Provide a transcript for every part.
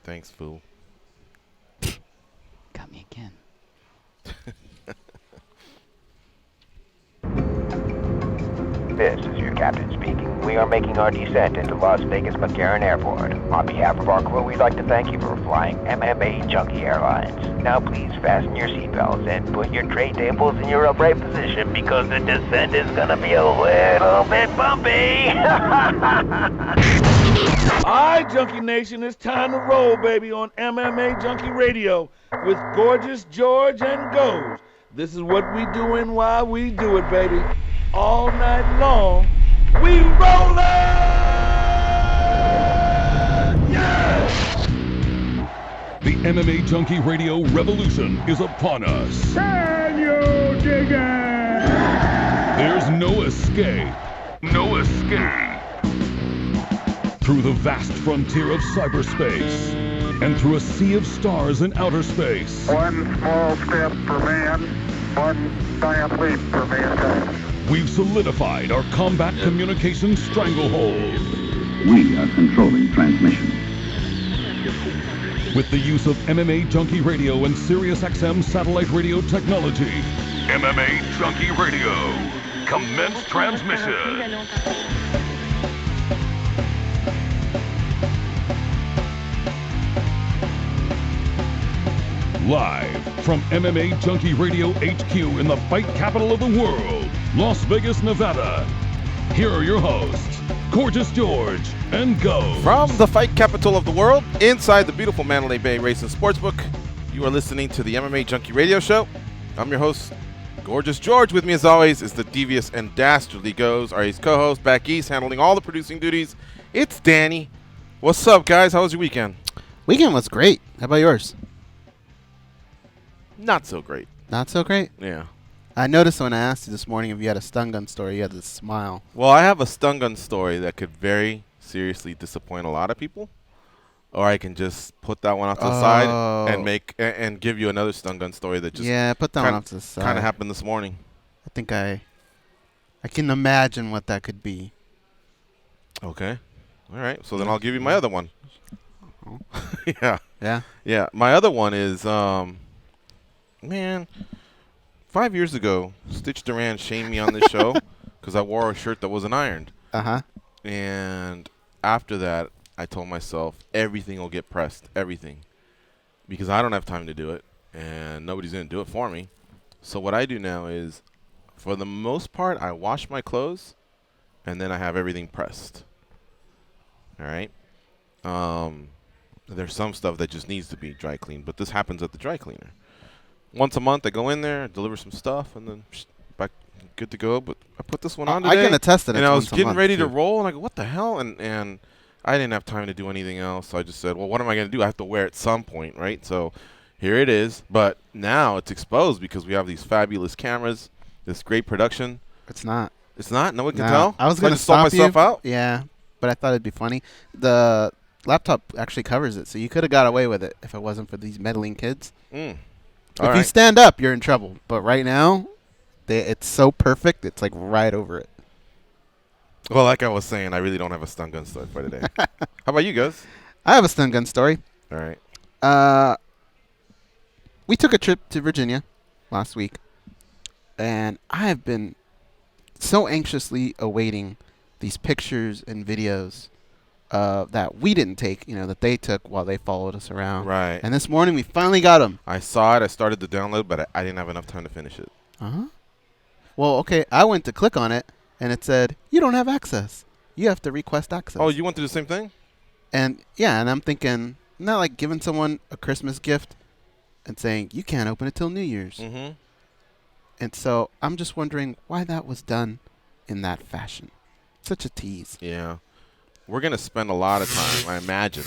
Thanks, fool. Got me again. This is your captain speaking. We are making our descent into Las Vegas McCarran Airport. On behalf of our crew, we'd like to thank you for flying MMAjunkie Airlines. Now please fasten your seatbelts and put your tray tables in your upright position because the descent is gonna be a little bit bumpy. Alright, Junkie Nation, it's time to roll, baby, on MMAjunkie Radio with Gorgeous George and Goes. This is what we doing while we do it, baby. All night long, we rollin'! Yeah! The MMAjunkie Radio revolution is upon us. Can you dig it? There's no escape. No escape. Through the vast frontier of cyberspace and through a sea of stars in outer space. One small step for man, one giant leap for mankind. We've solidified our combat communication stranglehold. We are controlling transmission. With the use of MMAjunkie Radio and SiriusXM satellite radio technology. MMAjunkie Radio. Commence transmission. Live from MMAjunkie Radio HQ in the fight capital of the world, Las Vegas, Nevada. Here are your hosts, Gorgeous George and Go. From the fight capital of the world, inside the beautiful Mandalay Bay Racing Sportsbook, you are listening to the MMAjunkie Radio Show. I'm your host, Gorgeous George. With me, as always, is the devious and dastardly Goes, our co-host back east, handling all the producing duties. It's Danny. What's up, guys? How was your weekend? Weekend was great. How about yours? Not so great. Not so great? Yeah. I noticed when I asked you this morning if you had a stun gun story, you had this smile. Well, I have a stun gun story that could very seriously disappoint a lot of people, or I can just put that one off to the side and and give you another stun gun story that just put that one off to the side. Kind of happened this morning. I think I can imagine what that could be. Okay. All right. So then I'll give you my other one. Yeah. Yeah. Yeah. My other one is man, 5 years ago, Stitch Duran shamed me on this show because I wore a shirt that wasn't ironed. Uh-huh. And after that, I told myself everything will get pressed, everything, because I don't have time to do it, and nobody's going to do it for me. So what I do now is, for the most part, I wash my clothes, and then I have everything pressed. All right? There's some stuff that just needs to be dry cleaned, but this happens at the dry cleaner. Once a month, I go in there, deliver some stuff, and then back good to go. But I put this one on today. I can attest that. And I was getting ready to roll, and I go, what the hell? And I didn't have time to do anything else, so I just said, well, what am I going to do? I have to wear it at some point, right? So here it is. But now it's exposed because we have these fabulous cameras, this great production. It's not. It's not? No one can tell? I was going to stop myself out? Yeah, but I thought it'd be funny. The laptop actually covers it, so you could have got away with it if it wasn't for these meddling kids. If you stand up, you're in trouble. But right now, it's so perfect, it's like right over it. Well, like I was saying, I really don't have a stun gun story for today. How about you guys? I have a stun gun story. All right. We took a trip to Virginia last week, and I have been so anxiously awaiting these pictures and videos that we didn't take, that they took while they followed us around. Right. And this morning we finally got them. I saw it. I started to download, but I didn't have enough time to finish it. Uh-huh. Well, okay, I went to click on it, and it said, you don't have access. You have to request access. Oh, you went through the same thing? And, yeah, and I'm thinking, not like giving someone a Christmas gift and saying, you can't open it till New Year's. Mm-hmm. And so I'm just wondering why that was done in that fashion. Such a tease. Yeah. We're going to spend a lot of time, I imagine,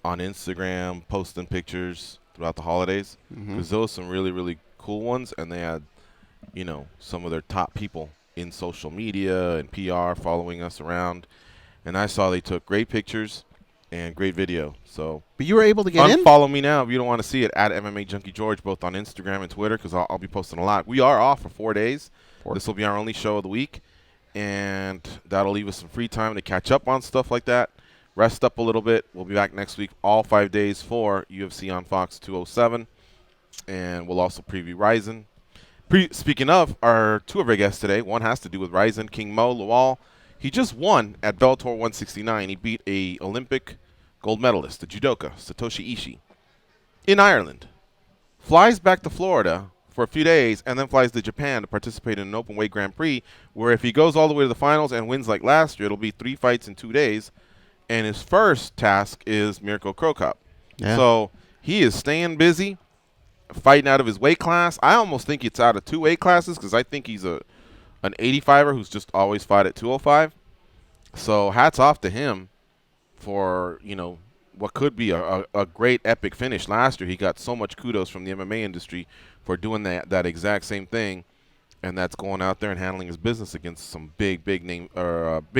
on Instagram, posting pictures throughout the holidays. Because those are some really, really cool ones. And they had, some of their top people in social media and PR following us around. And I saw they took great pictures and great video. So, but you were able to get in? Follow me now if you don't want to see it at MMAjunkie George, both on Instagram and Twitter, because I'll be posting a lot. We are off for 4 days. This will be our only show of the week. And that'll leave us some free time to catch up on stuff like that. rest up a little bit. We'll be back next week, all 5 days for UFC on Fox 207, and we'll also preview Ryzen. Speaking of, our two of our guests today, one has to do with Ryzen, King Mo Lawal. He just won at Bellator 169. He beat a Olympic gold medalist, the judoka, Satoshi Ishii, in Ireland. Flies back to Florida for a few days and then flies to Japan to participate in an open weight Grand Prix, where if he goes all the way to the finals and wins like last year, it'll be 3 fights in 2 days. And his first task is Mirko Cro Cop. Yeah. So he is staying busy, fighting out of his weight class. I almost think it's out of 2 weight classes because I think he's an 85er who's just always fought at 205. So hats off to him for, what could be a great epic finish. Last year he got so much kudos from the MMA industry for doing that exact same thing, and that's going out there and handling his business against some big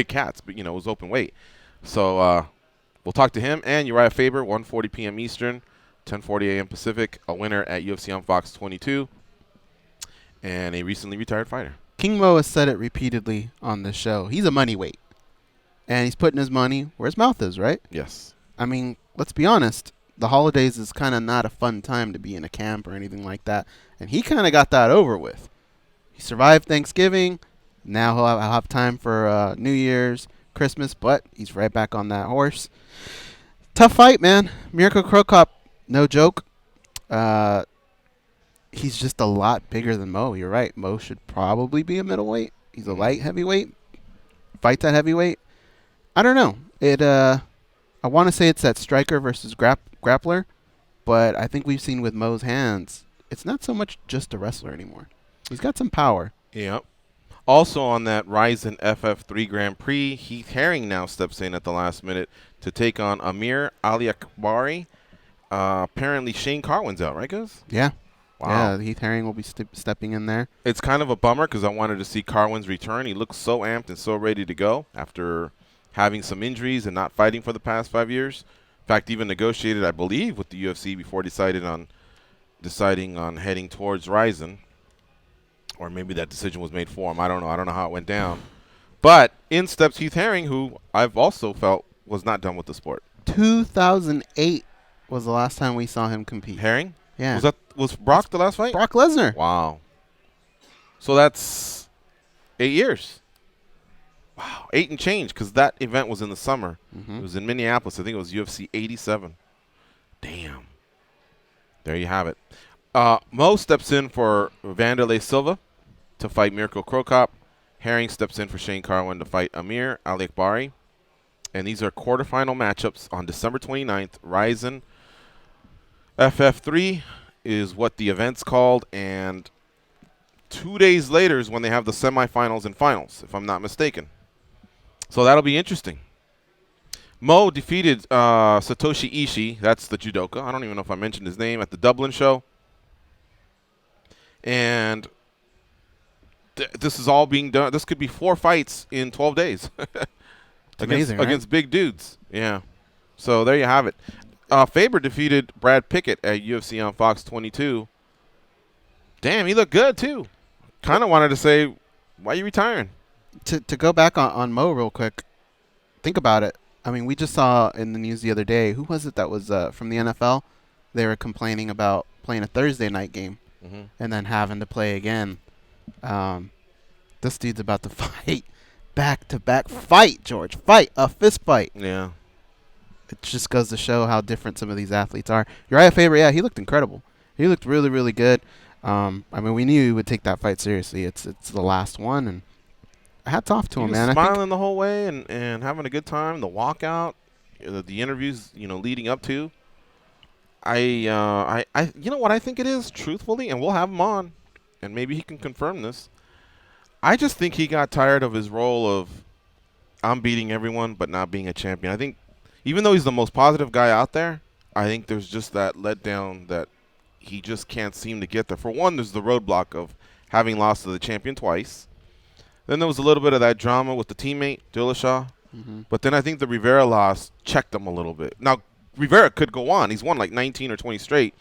cats. But, it was open weight. So we'll talk to him and Urijah Faber, 1:40 p.m. Eastern, 10:40 a.m. Pacific, a winner at UFC on Fox 22, and a recently retired fighter. King Mo has said it repeatedly on this show. He's a money weight, and he's putting his money where his mouth is, right? Yes. I mean, let's be honest. The holidays is kind of not a fun time to be in a camp or anything like that, and he kind of got that over with. He survived Thanksgiving. Now he'll have time for New Year's, Christmas, but he's right back on that horse. Tough fight, man. Mirko Cro Cop, no joke. He's just a lot bigger than Mo. You're right. Mo should probably be a middleweight. He's a light heavyweight. Fights at heavyweight. I don't know. I want to say it's that striker versus grappler, but I think we've seen with Mo's hands, it's not so much just a wrestler anymore. He's got some power. Yep. Also on that Ryzen FF3 Grand Prix, Heath Herring now steps in at the last minute to take on Amir Aliakbari. Apparently Shane Carwin's out, right, guys? Yeah. Wow. Yeah, Heath Herring will be stepping in there. It's kind of a bummer because I wanted to see Carwin's return. He looks so amped and so ready to go after having some injuries and not fighting for the past 5 years. In fact, even negotiated, I believe, with the UFC before deciding on heading towards Ryzen. Or maybe that decision was made for him. I don't know. I don't know how it went down. But in steps Heath Herring, who I've also felt was not done with the sport. 2008 was the last time we saw him compete. Herring? Yeah. Was Brock the last fight? Brock Lesnar. Wow. So that's 8 years. Wow. 8 and change, because that event was in the summer. Mm-hmm. It was in Minneapolis. I think it was UFC 87. Damn. There you have it. Mo steps in for Vanderlei Silva to fight Mirko Cro Cop. Herring steps in for Shane Carwin to fight Amir Aliakbari. And these are quarterfinal matchups on December 29th. Ryzen FF3 is what the event's called. And 2 days later is when they have the semifinals and finals, if I'm not mistaken. So that'll be interesting. Mo defeated Satoshi Ishii. That's the judoka. I don't even know if I mentioned his name at the Dublin show. And this is all being done. This could be 4 fights in 12 days. Amazing, against big dudes. Yeah. So there you have it. Faber defeated Brad Pickett at UFC on Fox 22. Damn, he looked good too. Kind of wanted to say, why are you retiring? To go back on Mo real quick, think about it. I mean, we just saw in the news the other day, who was it that was from the NFL? They were complaining about playing a Thursday night game and then having to play again. This dude's about to fight back-to-back. Fight, George. Fight. A fist fight. Yeah. It just goes to show how different some of these athletes are. Urijah Faber, yeah, he looked incredible. He looked really, really good. I mean, we knew he would take that fight seriously. It's the last one, and hats off to him, man. Smiling the whole way and having a good time. The walkout, the interviews, leading up to. You know what I think it is, truthfully, and we'll have him on, and maybe he can confirm this. I just think he got tired of his role of I'm beating everyone but not being a champion. I think even though he's the most positive guy out there, I think there's just that letdown that he just can't seem to get there. For one, there's the roadblock of having lost to the champion twice. Then there was a little bit of that drama with the teammate, Dillashaw. But then I think the Rivera loss checked him a little bit. Now, Rivera could go on. He's won like 19 or 20 straight.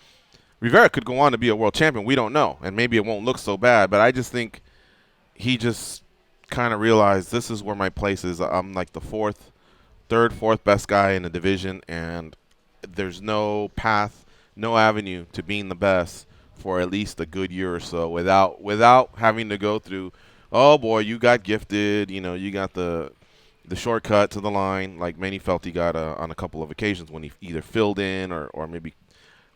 Rivera could go on to be a world champion. We don't know. And maybe it won't look so bad. But I just think he just kind of realized this is where my place is. I'm like the fourth third, fourth best guy in the division, and there's no path, no avenue to being the best for at least a good year or so without having to go through, oh boy, you got gifted, you got the shortcut to the line, like Manny felt he got on a couple of occasions when he either filled in or maybe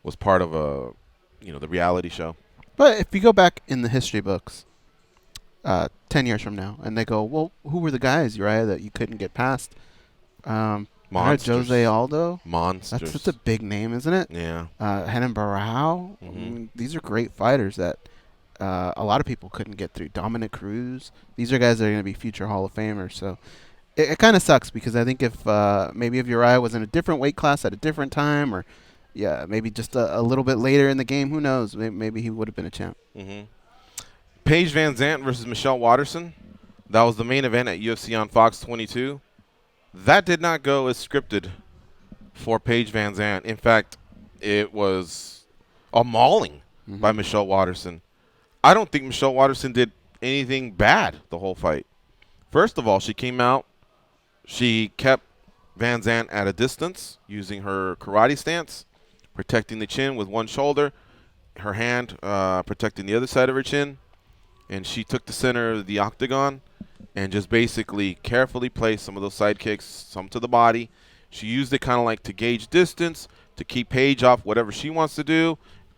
was part of the reality show. But if you go back in the history books, 10 years from now, and they go, well, who were the guys, Uriah, that you couldn't get past? Monsters. Jose Aldo. Monsters. That's a big name, isn't it? Yeah. Renan Barao. Mm-hmm. I mean, these are great fighters that a lot of people couldn't get through. Dominic Cruz. These are guys that are going to be future Hall of Famers. So it kind of sucks because I think if Uriah was in a different weight class at a different time, or maybe just a little bit later in the game, who knows? Maybe he would have been a champ. Mm-hmm. Paige Van Zandt versus Michelle Waterson. That was the main event at UFC on Fox 22. That did not go as scripted for Paige Van Zandt. In fact, it was a mauling by Michelle Waterson. I don't think Michelle Waterson did anything bad the whole fight. First of all, she came out. She kept Van Zandt at a distance using her karate stance, protecting the chin with one shoulder, her hand protecting the other side of her chin. And she took the center of the octagon and just basically carefully placed some of those side kicks, some to the body. She used it kind of like to gauge distance, to keep Paige off whatever she wants to do,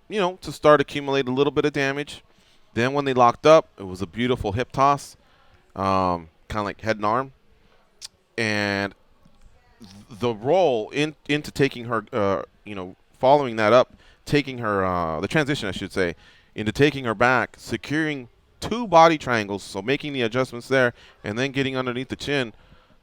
to start accumulate a little bit of damage. Then when they locked up, it was a beautiful hip toss, kind of like head and arm. And the roll into taking her, following that up, taking her, the transition, I should say, into taking her back, securing 2 body triangles, so making the adjustments there, and then getting underneath the chin.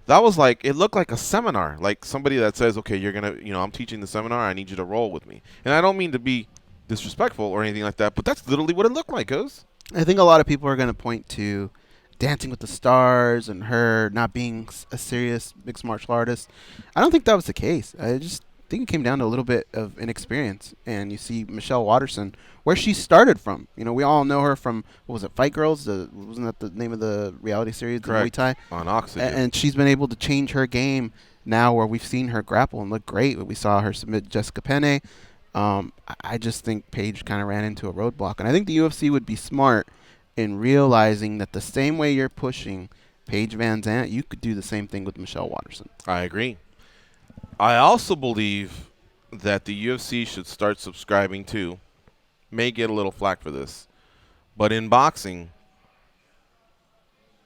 That was like, it looked like a seminar, like somebody that says, okay, you're going to, I'm teaching the seminar, I need you to roll with me. And I don't mean to be disrespectful or anything like that, but that's literally what it looked like, Oz. I think a lot of people are going to point to Dancing with the Stars and her not being a serious mixed martial artist. I don't think that was the case. I just think it came down to a little bit of inexperience. And you see Michelle Waterson, where she started from. We all know her from, what was it, Fight Girls? Wasn't that the name of the reality series? Correct. The Muay Thai? On Oxygen. And she's been able to change her game now where we've seen her grapple and look great. We saw her submit Jessica Penne. I just think Paige kind of ran into a roadblock. And I think the UFC would be smart in realizing that the same way you're pushing Paige Van Zandt, you could do the same thing with Michelle Waterson. I agree. I also believe that the UFC should start subscribing to, may get a little flack for this, but in boxing,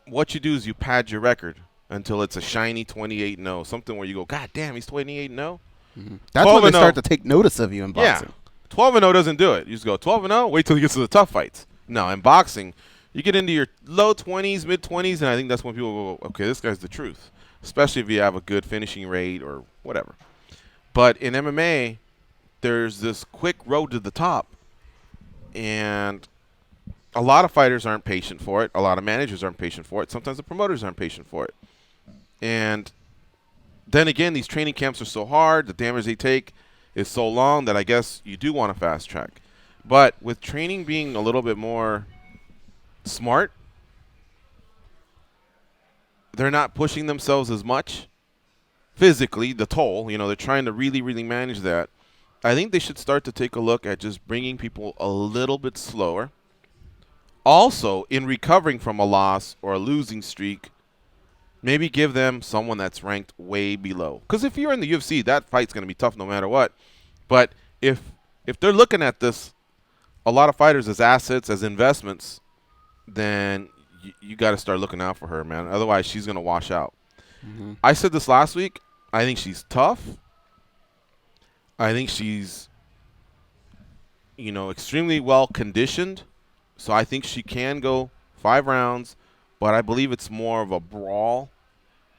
what you do is you pad your record until it's a shiny 28-0, something where you go, God damn, he's 28-0? Mm-hmm. That's when they start to take notice of you in boxing. Yeah, 12-0 doesn't do it. You just go 12-0, wait till you get to the tough fights. No, in boxing, you get into your low 20s, mid-20s, and I think that's when people go, okay, this guy's the truth, especially if you have a good finishing rate or whatever. But in MMA, there's this quick road to the top, and a lot of fighters aren't patient for it. A lot of managers aren't patient for it. Sometimes the promoters aren't patient for it. And then again, these training camps are so hard, the damage they take is so long that I guess you do want to fast track. But with training being a little bit more smart, they're not pushing themselves as much physically, the toll, they're trying to really, really manage that. I think they should start to take a look at just bringing people a little bit slower. Also, in recovering from a loss or a losing streak, maybe give them someone that's ranked way below. Because if you're in the UFC, that fight's going to be tough no matter what. But if they're looking at this, a lot of fighters as assets, as investments, then you got to start looking out for her, man. Otherwise, she's going to wash out. Mm-hmm. I said this last week. I think she's tough. I think she's, extremely well conditioned. So I think she can go 5 rounds, but I believe it's more of a brawl.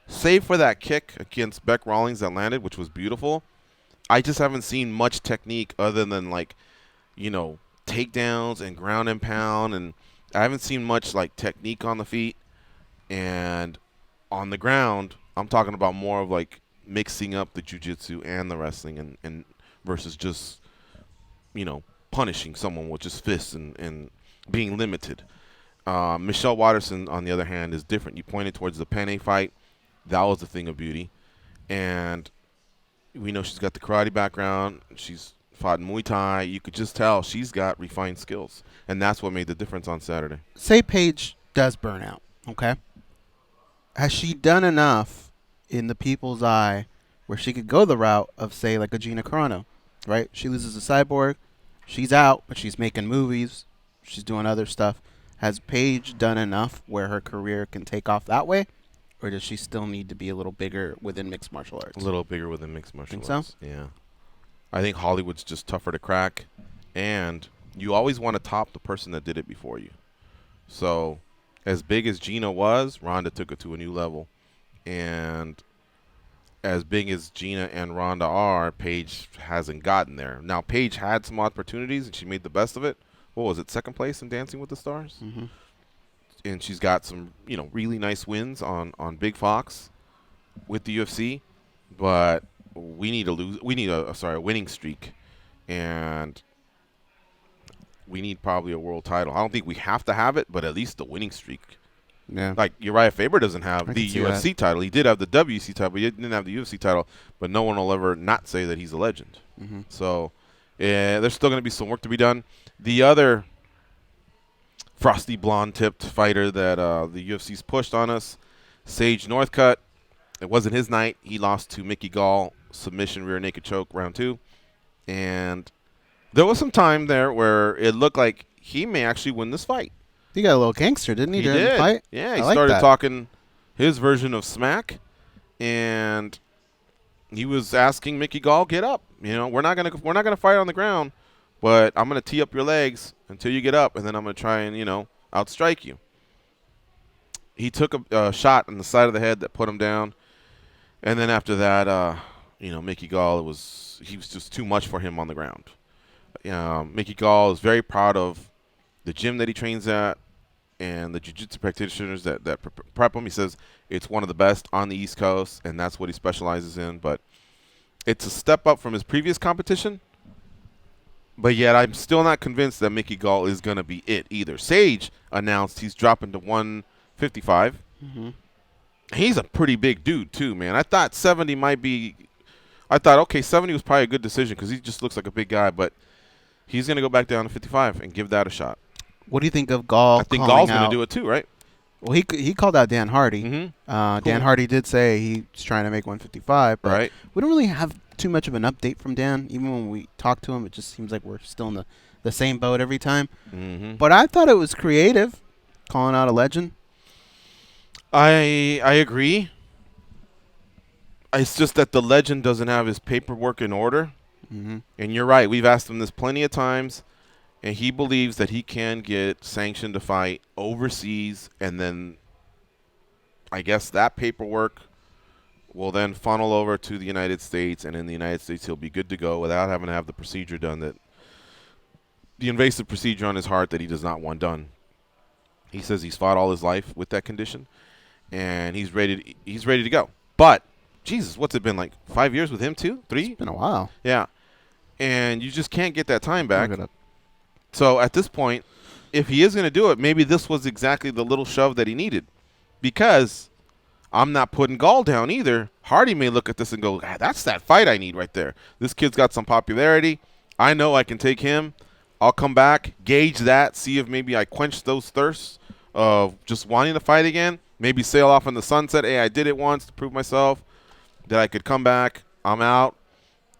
Save for that kick against Beck Rawlings that landed, which was beautiful. I just haven't seen much technique other than takedowns and ground and pound, and I haven't seen much technique on the feet. And on the ground, I'm talking about more of mixing up the jiu-jitsu and the wrestling and versus just, punishing someone with just fists and being limited. Michelle Waterson, on the other hand, is different. You pointed towards the Penne fight. That was the thing of beauty. And we know she's got the karate background. She's fought in Muay Thai. You could just tell she's got refined skills. And that's what made the difference on Saturday. Say Paige does burn out, okay? Has she done enough in the people's eye where she could go the route of, say, like a Gina Carano, right? She loses a Cyborg. She's out, but she's making movies. She's doing other stuff. Has Paige done enough where her career can take off that way? Or does she still need to be a little bigger within mixed martial arts? A little bigger within mixed martial Think arts. so? Yeah. I think Hollywood's just tougher to crack. And you always want to top the person that did it before you. So as big as Gina was, Ronda took it to a new level. And as big as Gina and Ronda are, Paige hasn't gotten there. Now, Paige had some opportunities, and she made the best of it. What was it, second place in Dancing with the Stars? Mm-hmm. And she's got some, really nice wins on Big Fox with the UFC. But we need a winning streak. And we need probably a world title. I don't think we have to have it, but at least the winning streak. Yeah. Like Uriah Faber doesn't have the see UFC that. title. He did have the WC title, but he didn't have the UFC title. But no one will ever not say that he's a legend. Mm-hmm. So there's still going to be some work to be done. The other frosty blonde-tipped fighter that the UFC's pushed on us, Sage Northcutt. It wasn't his night. He lost to Mickey Gall, submission, rear naked choke, round 2. And there was some time there where it looked like he may actually win this fight. He got a little gangster, didn't he, during did. the fight? Yeah, he I like started that. talking his version of smack, and he was asking Mickey Gall, "Get up! We're not gonna fight on the ground, but I'm gonna tee up your legs until you get up, and then I'm gonna try and outstrike you." He took a shot on the side of the head that put him down, and then after that, Mickey Gall he was just too much for him on the ground. Mickey Gall is very proud of the gym that he trains at and the jiu-jitsu practitioners that prep him. He says it's one of the best on the East Coast, and that's what he specializes in. But it's a step up from his previous competition. But yet I'm still not convinced that Mickey Gall is going to be it either. Sage announced he's dropping to 155. Mm-hmm. He's a pretty big dude too, man. I thought 70 might be – I thought, okay, 70 was probably a good decision because he just looks like a big guy. But he's going to go back down to 55 and give that a shot. What do you think of Gall? I think Gall's going to do it too, right? Well, he called out Dan Hardy. Mm-hmm. Dan Hardy did say he's trying to make 155. But right. We don't really have too much of an update from Dan. Even when we talk to him, it just seems like we're still in the same boat every time. Mm-hmm. But I thought it was creative, calling out a legend. I agree. It's just that the legend doesn't have his paperwork in order. Mm-hmm. And you're right. We've asked him this plenty of times. And he believes that he can get sanctioned to fight overseas, and then I guess that paperwork will then funnel over to the United States, and in the United States he'll be good to go without having to have the procedure done, that the invasive procedure on his heart that he does not want done. He says he's fought all his life with that condition, and he's ready to go. But, Jesus, what's it been, like 5 years with him too? 3? It's been a while. Yeah. And you just can't get that time back. Look it up. So at this point, if he is going to do it, maybe this was exactly the little shove that he needed. Because I'm not putting Gall down either. Hardy may look at this and go, that's that fight I need right there. This kid's got some popularity. I know I can take him. I'll come back, gauge that, see if maybe I quench those thirsts of just wanting to fight again. Maybe sail off in the sunset. Hey, I did it once to prove myself that I could come back. I'm out.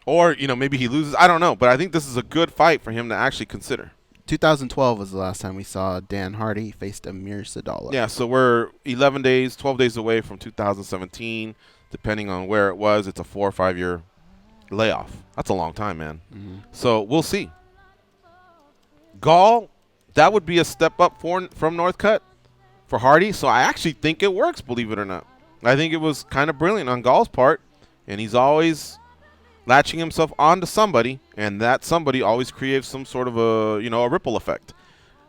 Or, maybe he loses. I don't know. But I think this is a good fight for him to actually consider. 2012 was the last time we saw Dan Hardy faced Amir Sadallah. Yeah, so we're 11 days, 12 days away from 2017. Depending on where it was, it's a 4 or 5 year layoff. That's a long time, man. Mm-hmm. So we'll see. Gall, that would be a step up from Northcutt for Hardy. So I actually think it works, believe it or not. I think it was kind of brilliant on Gall's part, and he's always latching himself onto somebody, and that somebody always creates some sort of a ripple effect.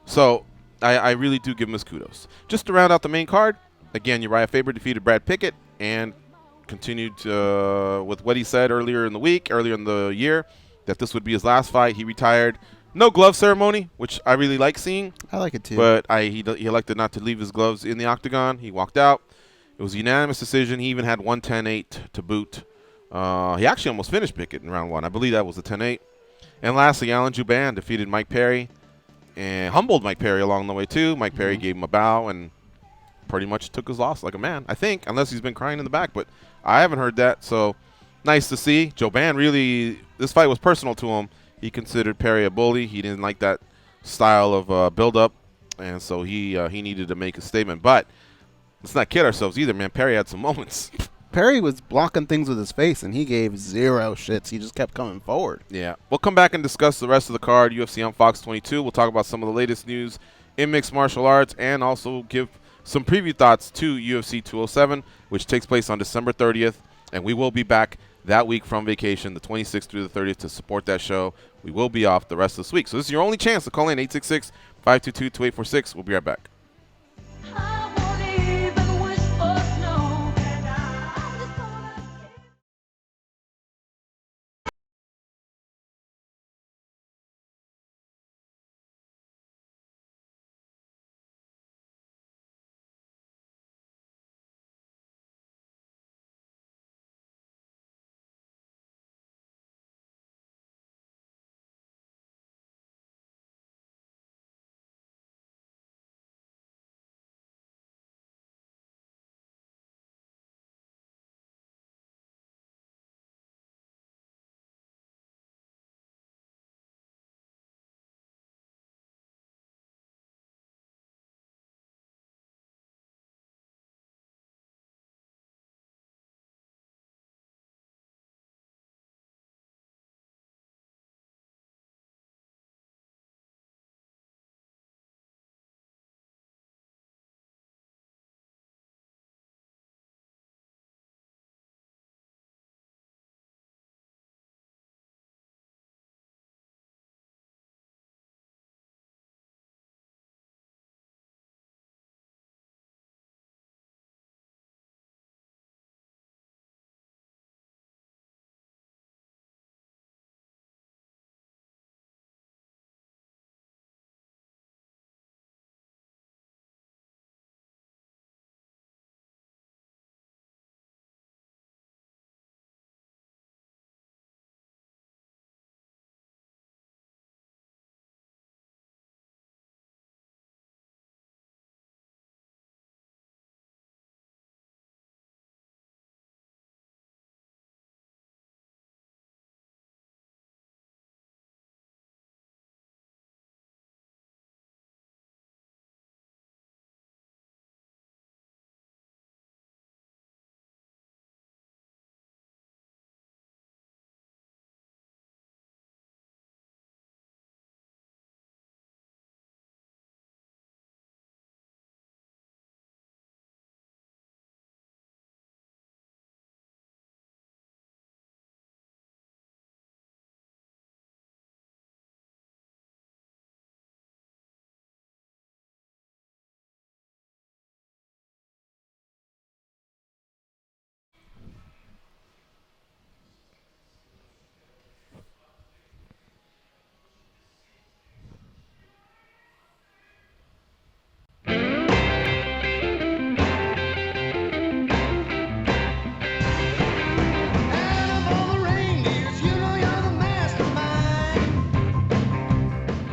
So I really do give him his kudos. Just to round out the main card, again, Uriah Faber defeated Brad Pickett and continued with what he said earlier in the year, that this would be his last fight. He retired. No glove ceremony, which I really like seeing. I like it too. But he elected not to leave his gloves in the octagon. He walked out. It was a unanimous decision. He even had 110-8 to boot. He actually almost finished Pickett in round 1. I believe that was a 10-8. And lastly, Alan Jouban defeated Mike Perry and humbled Mike Perry along the way, too. Mike Perry gave him a bow and pretty much took his loss like a man, I think, unless he's been crying in the back. But I haven't heard that, so nice to see. Jouban really, this fight was personal to him. He considered Perry a bully. He didn't like that style of build-up, and so he needed to make a statement. But let's not kid ourselves either, man. Perry had some moments. Perry was blocking things with his face, and he gave zero shits. He just kept coming forward. Yeah. We'll come back and discuss the rest of the card, UFC on Fox 22. We'll talk about some of the latest news in mixed martial arts and also give some preview thoughts to UFC 207, which takes place on December 30th. And we will be back that week from vacation, the 26th through the 30th, to support that show. We will be off the rest of this week. So this is your only chance to call in, 866-522-2846. We'll be right back.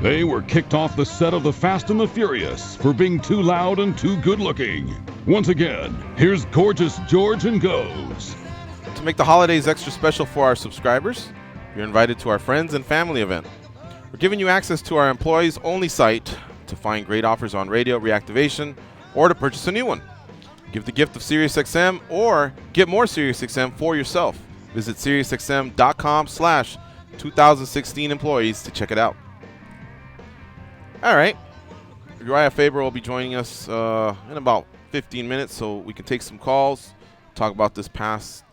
They were kicked off the set of The Fast and the Furious for being too loud and too good-looking. Once again, here's gorgeous George and Goes. To make the holidays extra special for our subscribers, you're invited to our friends and family event. We're giving you access to our employees-only site to find great offers on radio reactivation or to purchase a new one. Give the gift of SiriusXM or get more SiriusXM for yourself. Visit SiriusXM.com/2016employees to check it out. All right. Urijah Faber will be joining us in about 15 minutes so we can take some calls, talk about this past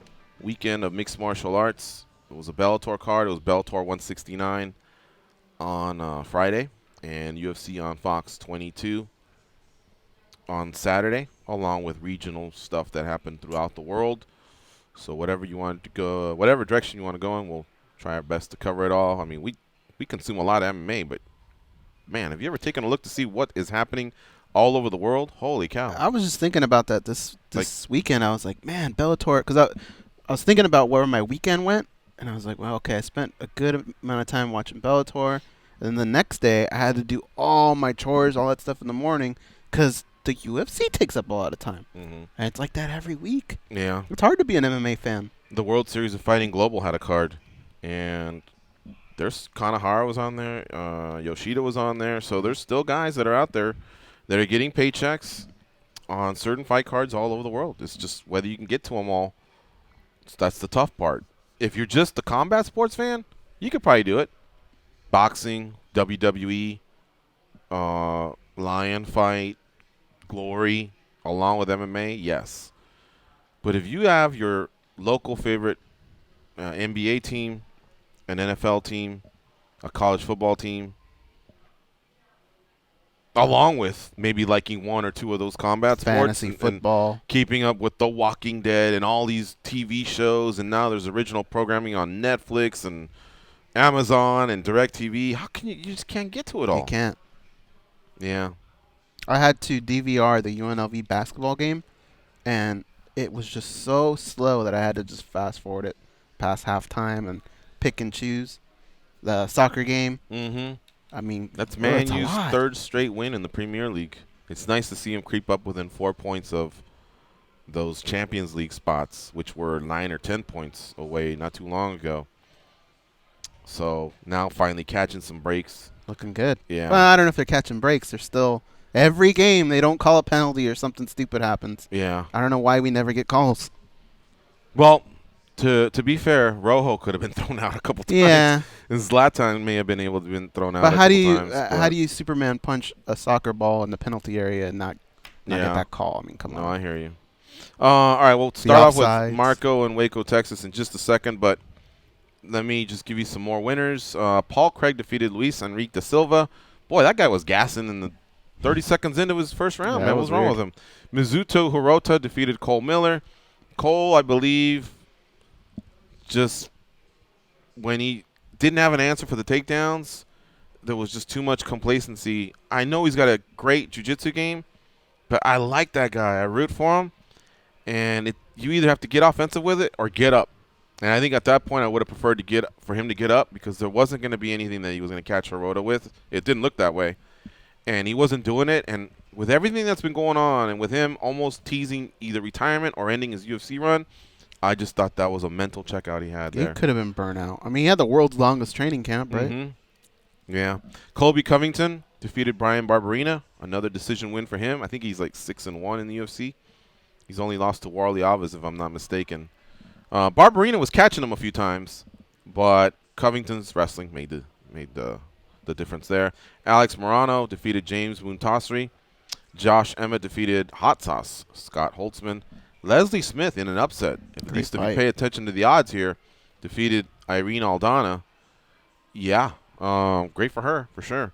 weekend of mixed martial arts. It was a Bellator card. It was Bellator 169 on Friday and UFC on Fox 22 on Saturday, along with regional stuff that happened throughout the world. So whatever you want to go, whatever direction you want to go in, we'll try our best to cover it all. I mean, we consume a lot of MMA, but man, have you ever taken a look to see what is happening all over the world. Holy cow. I was just thinking about that this weekend. I was like, man, Bellator, because I was thinking about where my weekend went, and I was like, well, okay, I spent a good amount of time watching Bellator, and then the next day I had to do all my chores, all that stuff in the morning, because the UFC takes up a lot of time, and it's like that every week. Yeah. It's hard to be an MMA fan. The World Series of Fighting Global had a card, and there's Kanahara was on there, Yoshida was on there, so there's still guys that are out there that are getting paychecks on certain fight cards all over the world. It's just whether you can get to them all. That's the tough part. If you're just a combat sports fan, you could probably do it. Boxing, WWE, Lion Fight, Glory, along with MMA, yes. But if you have your local favorite NBA team, an NFL team, a college football team, along with maybe liking one or two of those combat sports, fantasy football, and keeping up with The Walking Dead and all these TV shows, and now there's original programming on Netflix and Amazon and DirecTV. How can you just can't get to it all? You can't. Yeah. I had to DVR the UNLV basketball game, and it was just so slow that I had to just fast forward it past halftime and pick and choose. The soccer game. Mm-hmm. I mean, that's Man U's third straight win in the Premier League. It's nice to see him creep up within 4 points of those Champions League spots, which were 9 or 10 points away not too long ago. So now finally catching some breaks. Looking good. Yeah. Well, I don't know if they're catching breaks. They're still every game they don't call a penalty or something stupid happens. Yeah. I don't know why we never get calls. Well, to be fair, Rojo could have been thrown out a couple times. Yeah. And Zlatan may have been able to be thrown out. But how do you times, how do you Superman punch a soccer ball in the penalty area and not get that call? I mean, come on. No, I hear you. All right, we'll start off with Marco and Waco, Texas in just a second, but let me just give you some more winners. Paul Craig defeated Luis Enrique da Silva. Boy, that guy was gassing in the 30 seconds into his first round. Man, what's wrong with him? Mizuto Hirota defeated Cole Miller. Cole, I believe, just when he didn't have an answer for the takedowns, there was just too much complacency. I know he's got a great jiu-jitsu game, but I like that guy. I root for him. And you either have to get offensive with it or get up. And I think at that point I would have preferred for him to get up because there wasn't going to be anything that he was going to catch Hirota with. It didn't look that way. And he wasn't doing it. And with everything that's been going on and with him almost teasing either retirement or ending his UFC run, I just thought that was a mental checkout he had there. He could have been burnt out. I mean, he had the world's longest training camp, right? Mm-hmm. Yeah. Colby Covington defeated Brian Barberena. Another decision win for him. I think he's like 6-1 in the UFC. He's only lost to Warley Alves, if I'm not mistaken. Barberena was catching him a few times, but Covington's wrestling made the difference there. Alex Morano defeated James Muntasri. Josh Emmett defeated Hot Sauce Scott Holtzman. Leslie Smith in an upset, at least if you pay attention to the odds here, defeated Irene Aldana. Yeah, great for her, for sure.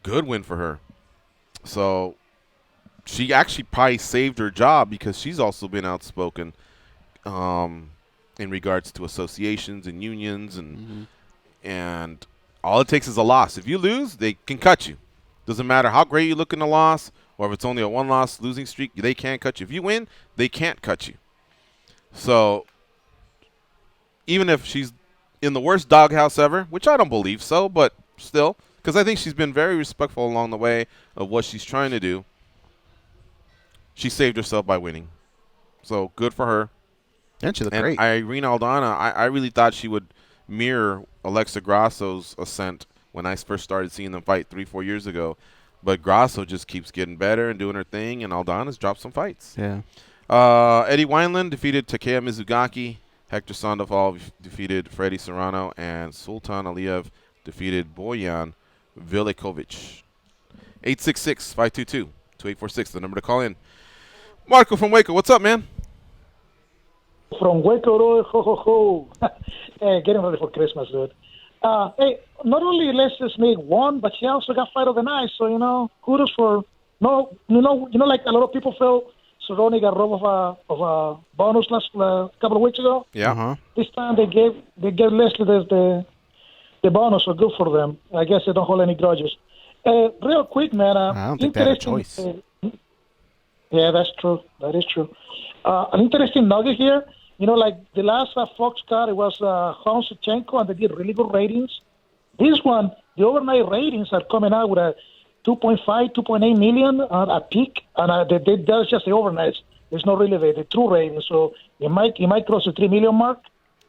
Good win for her. So she actually probably saved her job because she's also been outspoken in regards to associations and unions and all it takes is a loss. If you lose, they can cut you. Doesn't matter how great you look in the loss or if it's only a one-loss losing streak, they can't cut you. If you win, they can't cut you. So even if she's in the worst doghouse ever, which I don't believe so, but still, because I think she's been very respectful along the way of what she's trying to do, she saved herself by winning. So good for her. And she looked great. Irene Aldana, I really thought she would mirror Alexa Grasso's ascent when I first started seeing them fight 3-4 years ago. But Grasso just keeps getting better and doing her thing, and Aldana's dropped some fights. Yeah. Eddie Wineland defeated Takeya Mizugaki. Hector Sandoval defeated Freddy Serrano, and Sultan Aliyev defeated Bojan Vilikovic. 866-522-2846, the number to call in. Marco from Waco, what's up, man? From Waco, ho, ho, ho. Hey, getting ready for Christmas, dude. Hey, not only Leslie Smith won, but she also got fight of the night. So, kudos for like a lot of people felt Cerrone got robbed of a bonus last couple of weeks ago. Yeah. This time they gave Leslie the bonus, so good for them. I guess they don't hold any grudges. Real quick, man. I don't think they had a choice. Yeah, that's true. That is true. An interesting nugget here. You know, like the last Fox card, it was Honsuchenko, and they did really good ratings. This one, the overnight ratings are coming out with a 2.5, 2.8 million a peak, and that's just the overnights. There's not really the true rating, so it might cross the 3 million mark.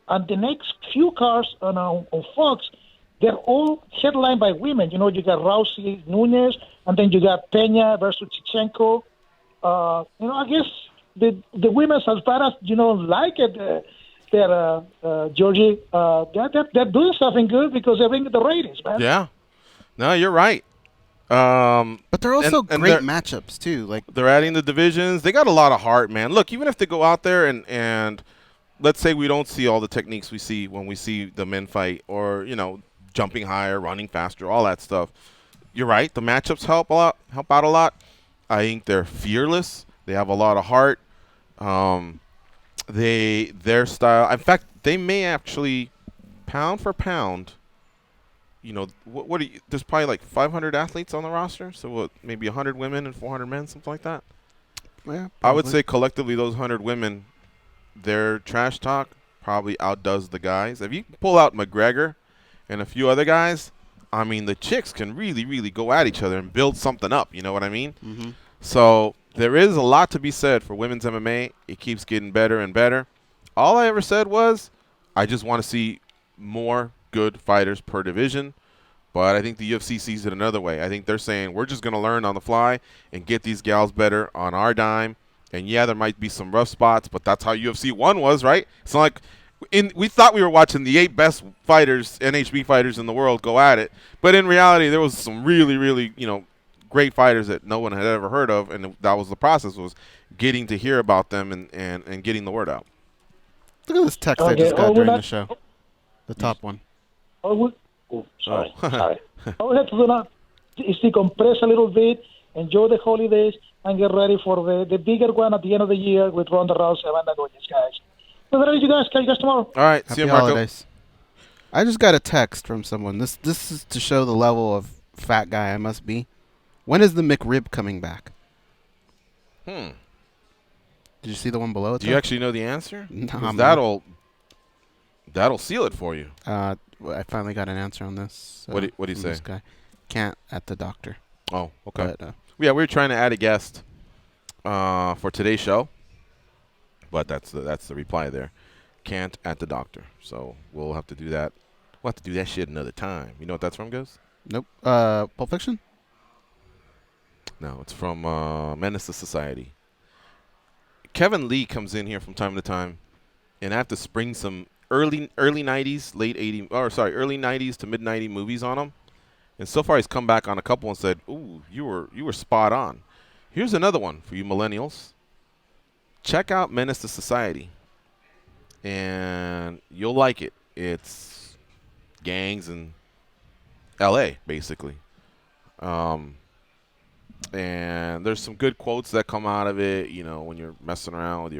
And the next few cards on Fox, they're all headlined by women. You know, you got Rousey, Nunes, and then you got Peña versus Chichenko. You know, I guess the women, as bad as like it, Georgie, they're doing something good because they're bringing the ratings, man. Yeah, no, you're right. But they're also great matchups too. Like they're adding the divisions. They got a lot of heart, man. Look, even if they go out there and let's say we don't see all the techniques we see when we see the men fight, or jumping higher, running faster, all that stuff. You're right. The matchups help out a lot. I think they're fearless. They have a lot of heart. Their style. In fact, they may actually, pound for pound. What do you? There's probably like 500 athletes on the roster. So what? Maybe 100 women and 400 men, something like that. Yeah, I would say collectively, those 100 women, their trash talk probably outdoes the guys. If you pull out McGregor and a few other guys, I mean, the chicks can really, really go at each other and build something up. You know what I mean? Mm-hmm. So there is a lot to be said for women's MMA. It keeps getting better and better. All I ever said was I just want to see more good fighters per division. But I think the UFC sees it another way. I think they're saying we're just going to learn on the fly and get these gals better on our dime. And, yeah, there might be some rough spots, but that's how UFC 1 was, right? It's not like we thought we were watching the 8 best fighters, NHB fighters in the world go at it. But in reality, there was some really, really, great fighters that no one had ever heard of, and that was the process, was getting to hear about them and getting the word out. Look at this text I just got during the show. The top one. Sorry. All we have to do now is decompress a little bit, enjoy the holidays, and get ready for the bigger one at the end of the year with Ronda Rousey and Amanda Nunes, guys. So there you guys. Catch you guys tomorrow. All right. Happy See you, Marco. holidays. I just got a text from someone. This is to show the level of fat guy I must be. When is the McRib coming back? Did you see the one below it? Do you actually know the answer? No. That'll seal it for you. I finally got an answer on this. What do you say? This guy. Can't at the doctor. Oh, okay. But, we were trying to add a guest for today's show, but that's the reply there. Can't at the doctor. So we'll have to do that. We'll have to do that shit another time. You know what that's from, Goes? Nope. Pulp Fiction? No, it's from Menace to Society. Kevin Lee comes in here from time to time, and I have to spring some early 90s, early 90s to mid 90s movies on him. And so far he's come back on a couple and said, "Ooh, you were spot on." Here's another one for you millennials. Check out Menace to Society, and you'll like it. It's gangs in L.A. basically, and there's some good quotes that come out of it. When you're messing around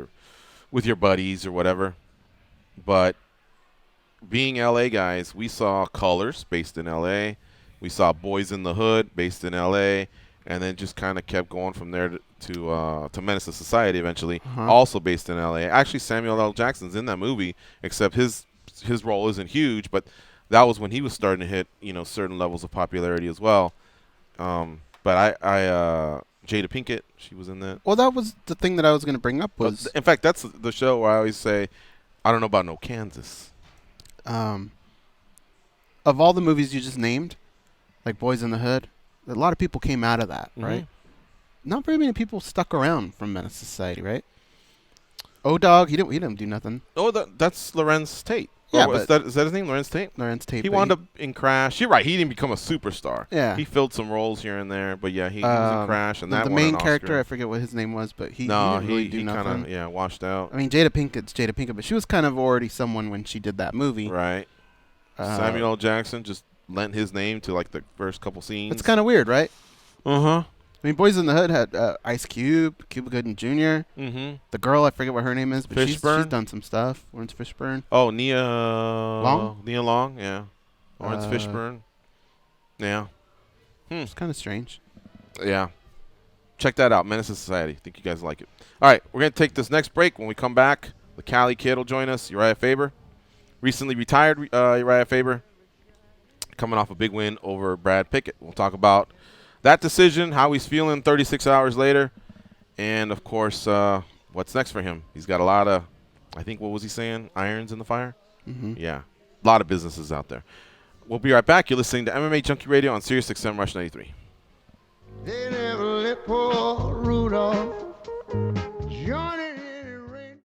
with your buddies or whatever. But being L.A. guys, we saw Colors based in L.A. We saw Boys in the Hood based in L.A. And then just kind of kept going from there to Menace to Society eventually, also based in L.A. Actually, Samuel L. Jackson's in that movie, except his role isn't huge, but that was when he was starting to hit certain levels of popularity as well. But I Jada Pinkett, she was in that. Well, that was the thing that I was going to bring up was. In fact, that's the show where I always say, I don't know about no Kansas. Of all the movies you just named, like Boys in the Hood, a lot of people came out of that, right? Not very many people stuck around from Menace Society, right? O-Dog, he didn't do nothing. Oh, that's Lorenz Tate. Yeah, is that his name, Lorenz Tate? Lorenz Tate. He wound up in Crash. You're right. He didn't become a superstar. Yeah. He filled some roles here and there, but yeah, he was in Crash, and that the won an main Oscar. character, I forget what his name was, but he didn't really do nothing. Kind of washed out. I mean, Jada Pinkett, but she was kind of already someone when she did that movie. Right. Samuel L. Jackson just lent his name to like the first couple scenes. It's kind of weird, right? I mean, Boys in the Hood had Ice Cube, Cuba Gooding Jr. The girl, I forget what her name is, but she's done some stuff. Lawrence Fishburne. Oh, Nia Long, yeah. Lawrence Uh, Fishburne. Yeah. It's kind of strange. Yeah. Check that out, Menace to Society. I think you guys like it. All right, we're going to take this next break. When we come back, the Cali kid will join us, Urijah Faber. Recently retired Urijah Faber, coming off a big win over Brad Pickett. We'll talk about that decision, how he's feeling 36 hours later, and, of course, what's next for him. He's got a lot of, I think, what was he saying, irons in the fire? Mm-hmm. Yeah, a lot of businesses out there. We'll be right back. You're listening to MMA Junkie Radio on Sirius XM Rush 93. They never let poor Rudolph join in any rain.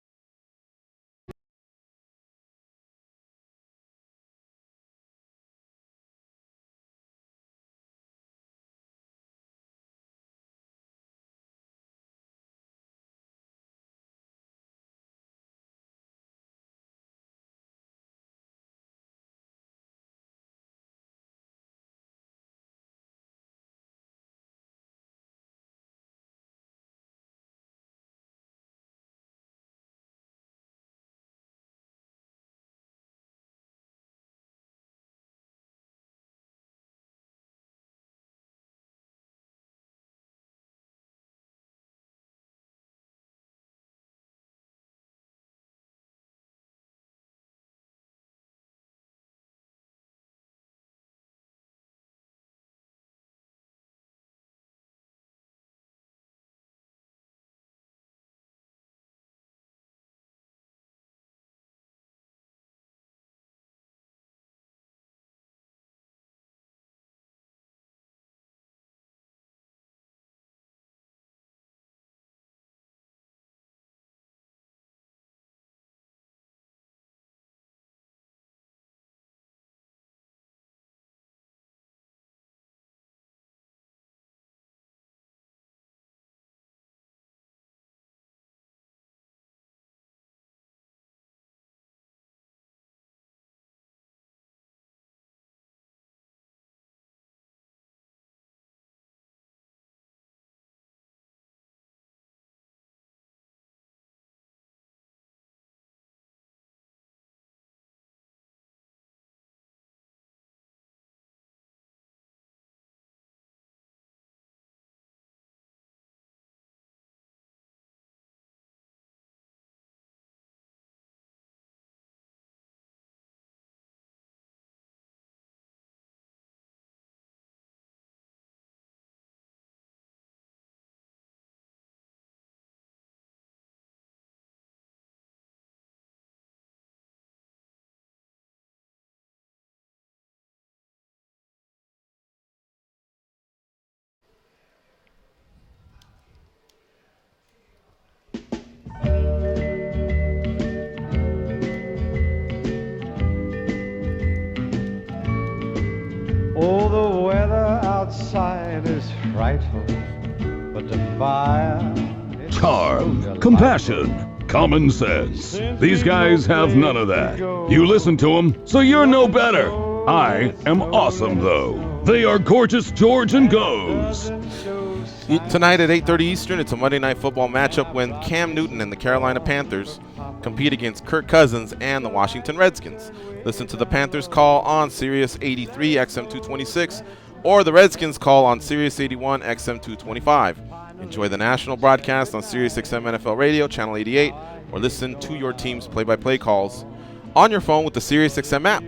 Oh, the weather outside is frightful, but the fire is Charm, so compassion, common sense. These guys have none of that. You listen to them, so you're no better. I am awesome, though. They are Gorgeous George and Goes. Tonight at 8:30 Eastern, it's a Monday Night Football matchup when Cam Newton and the Carolina Panthers compete against Kirk Cousins and the Washington Redskins. Listen to the Panthers call on Sirius 83 XM 226 or the Redskins call on Sirius 81 XM 225. Enjoy the national broadcast on Sirius XM NFL Radio, Channel 88, or listen to your team's play-by-play calls on your phone with the Sirius XM app.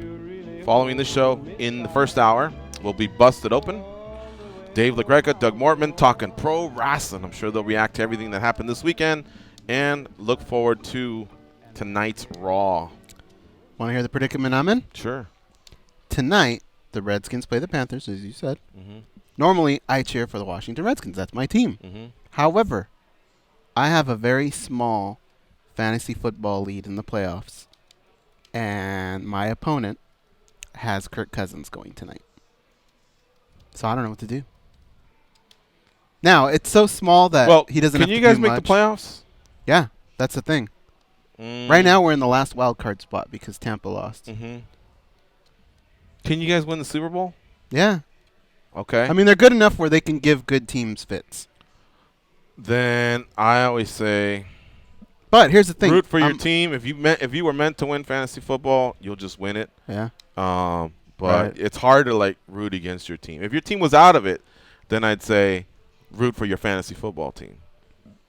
Following the show in the first hour, we'll be busted open. Dave LaGreca, Doug Mortman talking pro wrestling. I'm sure they'll react to everything that happened this weekend and look forward to tonight's Raw. Want to hear the predicament I'm in? Sure. Tonight, the Redskins play the Panthers, as you said. Mm-hmm. Normally, I cheer for the Washington Redskins. That's my team. Mm-hmm. However, I have a very small fantasy football lead in the playoffs, and my opponent has Kirk Cousins going tonight. So I don't know what to do. Now, it's so small that he doesn't have to do much. Can you guys make the playoffs? Yeah, that's the thing. Right now, we're in the last wild card spot because Tampa lost. Mm-hmm. Can you guys win the Super Bowl? Yeah. Okay. I mean, they're good enough where they can give good teams fits. Then I always say, but here's the thing: root for your team. If you were meant to win fantasy football, you'll just win it. Yeah. But right. it's hard to like root against your team. If your team was out of it, then I'd say root for your fantasy football team.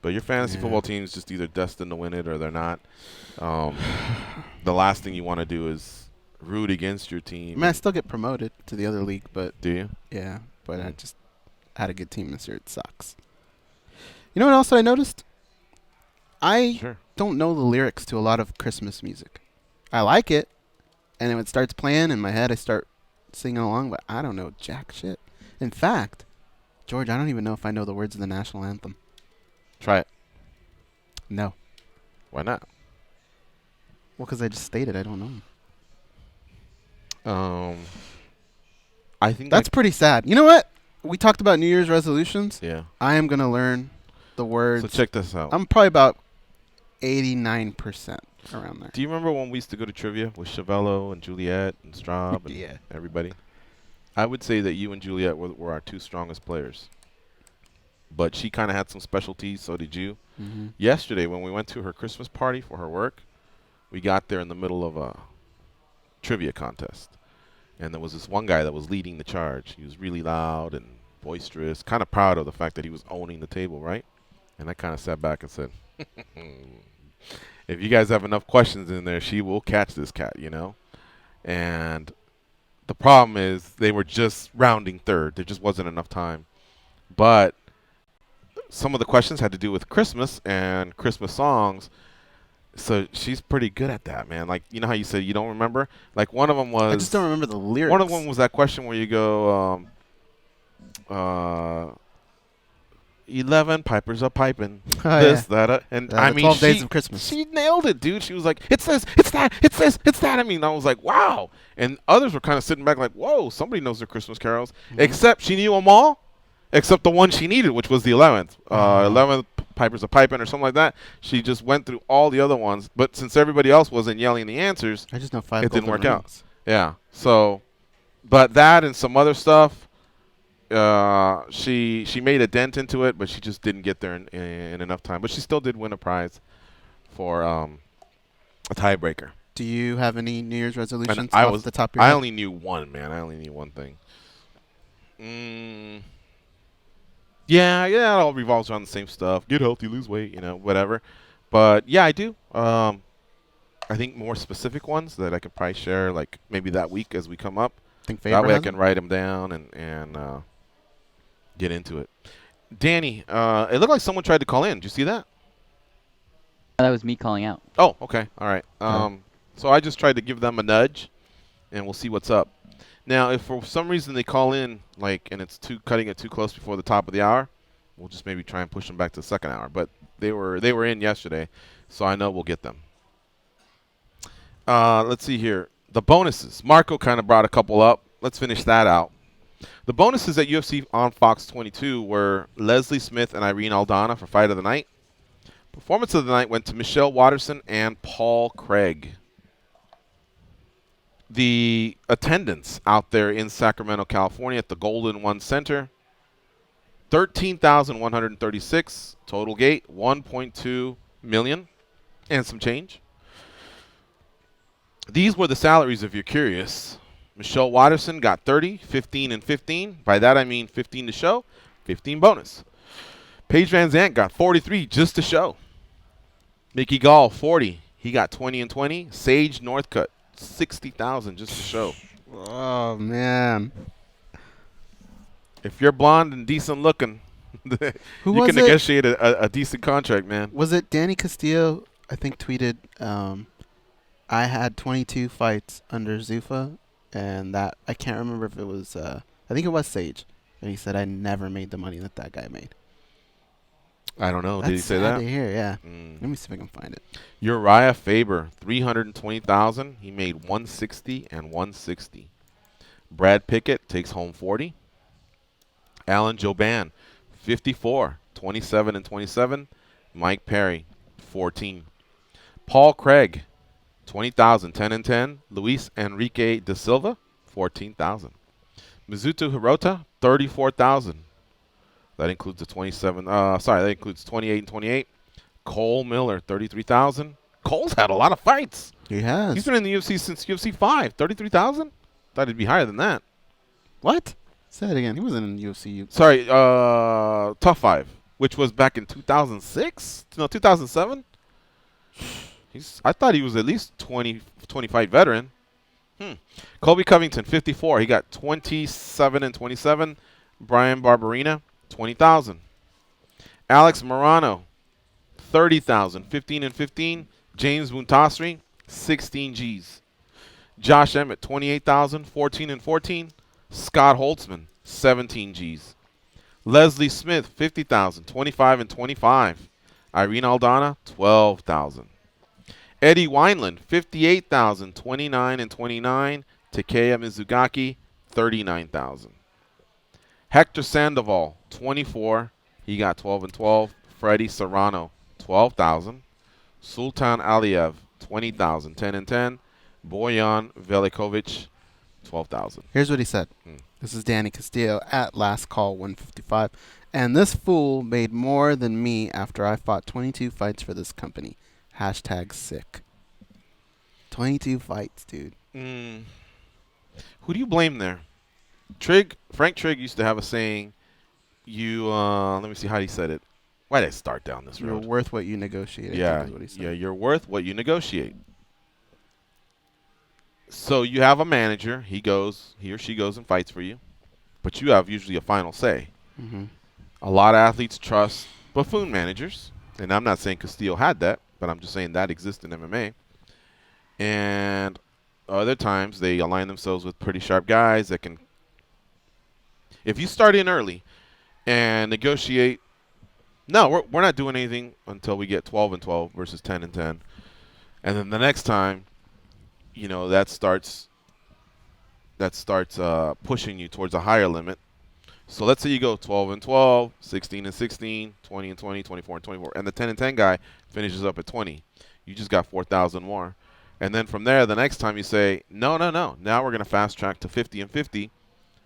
But your fantasy football team is just either destined to win it or they're not. The last thing you want to do is root against your team. I mean, I still get promoted to the other league, but do you? Yeah, but I just had a good team this year. It sucks. You know what else I noticed? I don't know the lyrics to a lot of Christmas music. I like it, and when it starts playing in my head, I start singing along, but I don't know jack shit. In fact, George, I don't even know if I know the words of the national anthem. Try it. No. Why not? Well, because I just stated I don't know. I think that's pretty sad. You know what? We talked about New Year's resolutions. Yeah. I am going to learn the words. So check this out. I'm probably about 89% around there. Do you remember when we used to go to trivia with Chavello and Juliet and Straub and everybody? I would say that you and Juliet were our two strongest players. But she kind of had some specialties, so did you. Mm-hmm. Yesterday, when we went to her Christmas party for her work, we got there in the middle of a trivia contest. And there was this one guy that was leading the charge. He was really loud and boisterous, kind of proud of the fact that he was owning the table, right? And I kind of sat back and said, if you guys have enough questions in there, she will catch this cat, you know? And the problem is they were just rounding third. There just wasn't enough time. But some of the questions had to do with Christmas and Christmas songs. So she's pretty good at that, man. Like, you know how you said you don't remember? Like, one of them was... I just don't remember the lyrics. One of them was that question where you go, 11 pipers are piping. That. And I mean, 12 Days of Christmas. She nailed it, dude. She was like, it's this, it's that, it's this, it's that. I mean, I was like, wow. And others were kind of sitting back like, whoa, somebody knows their Christmas carols. Mm-hmm. Except she knew them all, except the one she needed, which was the 11th. 11th pipers are piping or something like that. She just went through all the other ones. But since everybody else wasn't yelling the answers, I just know 5 it didn't work rings. out. Yeah. So, but that and some other stuff, she made a dent into it, but she just didn't get there in enough time. But she still did win a prize for a tiebreaker. Do you have any New Year's resolutions I off the top of your head? I only knew one, man. I only knew one thing. Yeah, it all revolves around the same stuff. Get healthy, lose weight, you know, whatever. But yeah, I do. I think more specific ones that I could probably share, like maybe that week as we come up. That way I can write them down and get into it. Danny, it looked like someone tried to call in. Did you see that? That was me calling out. Oh, okay. All right. So I just tried to give them a nudge, and we'll see what's up. Now, if for some reason they call in, like, and it's cutting it too close before the top of the hour, we'll just maybe try and push them back to the second hour. But they were in yesterday, so I know we'll get them. Let's see here. The bonuses. Marco kind of brought a couple up. Let's finish that out. The bonuses at UFC on Fox 22 were Leslie Smith and Irene Aldana for Fight of the Night. Performance of the night went to Michelle Watterson and Paul Craig. The attendance out there in Sacramento, California at the Golden One Center, 13,136. Total gate, 1.2 million and some change. These were the salaries, if you're curious. Michelle Watterson got 30, 15, and 15. By that I mean 15 to show, 15 bonus. Paige Van Zandt got 43 just to show. Mickey Gall, 40. He got 20 and 20. Sage Northcutt, 60,000 just to show. Oh, man. If you're blonde and decent looking, you can negotiate a decent contract, man. Was it Danny Castillo, I think, tweeted, I had 22 fights under Zuffa, and that, I can't remember if it was, I think it was Sage. And he said, I never made the money that guy made. I don't know. That's Did he say that? sad to hear, yeah. Let me see if I can find it. Uriah Faber, 320,000. He made 160 and 160. Brad Pickett takes home 40. Alan Joban, 54, 27 and 27. Mike Perry, 14. Paul Craig, 20,000, 10 and 10. Luis Enrique da Silva, 14,000. Mizuto Hirota, 34,000. That includes the 27. That includes 28 and 28. Cole Miller, 33,000. Cole's had a lot of fights. He has. He's been in the UFC since UFC 5. 33,000. Thought he'd be higher than that. What? Say it again. He wasn't in UFC. Sorry, Tough 5, which was back in 2006? No, 2007? I thought he was at least 20 fight veteran. Colby Covington, 54. He got 27 and 27. Brian Barberina, 20,000. Alex Morano, 30,000, 15 and 15. James Muntasri, 16 Gs. Josh Emmett, 28,000, 14 and 14. Scott Holtzman, 17 Gs. Leslie Smith, 50,000, 25 and 25. Irene Aldana, 12,000. Eddie Wineland, 58,000, 29 and 29. Takeya Mizugaki, 39,000. Hector Sandoval, 24. He got 12 and 12. Freddie Serrano, 12,000. Sultan Aliyev, 20,000, 10 and 10. Boyan Velikovic, 12,000. Here's what he said. This is Danny Castillo at Last Call 155. And this fool made more than me after I fought 22 fights for this company. Hashtag sick. 22 fights, dude. Who do you blame there? Frank Trigg used to have a saying, let me see how he said it. Why did I start down this road? You're worth what you negotiate. Yeah, is what he said. yeah, you're worth what you negotiate. So you have a manager. He or she goes and fights for you, but you have usually a final say. Mm-hmm. A lot of athletes trust buffoon managers, and I'm not saying Castillo had that, but I'm just saying that exists in MMA. And other times they align themselves with pretty sharp guys that can. If you start in early and negotiate, no, we're not doing anything until we get 12 and 12 versus 10 and 10, and then the next time, that starts pushing you towards a higher limit. So let's say you go 12 and 12, 16 and 16, 20 and 20, 24 and 24, and the 10 and 10 guy finishes up at 20. You just got 4,000 more. And then from there, the next time you say, no. Now we're going to fast track to 50 and 50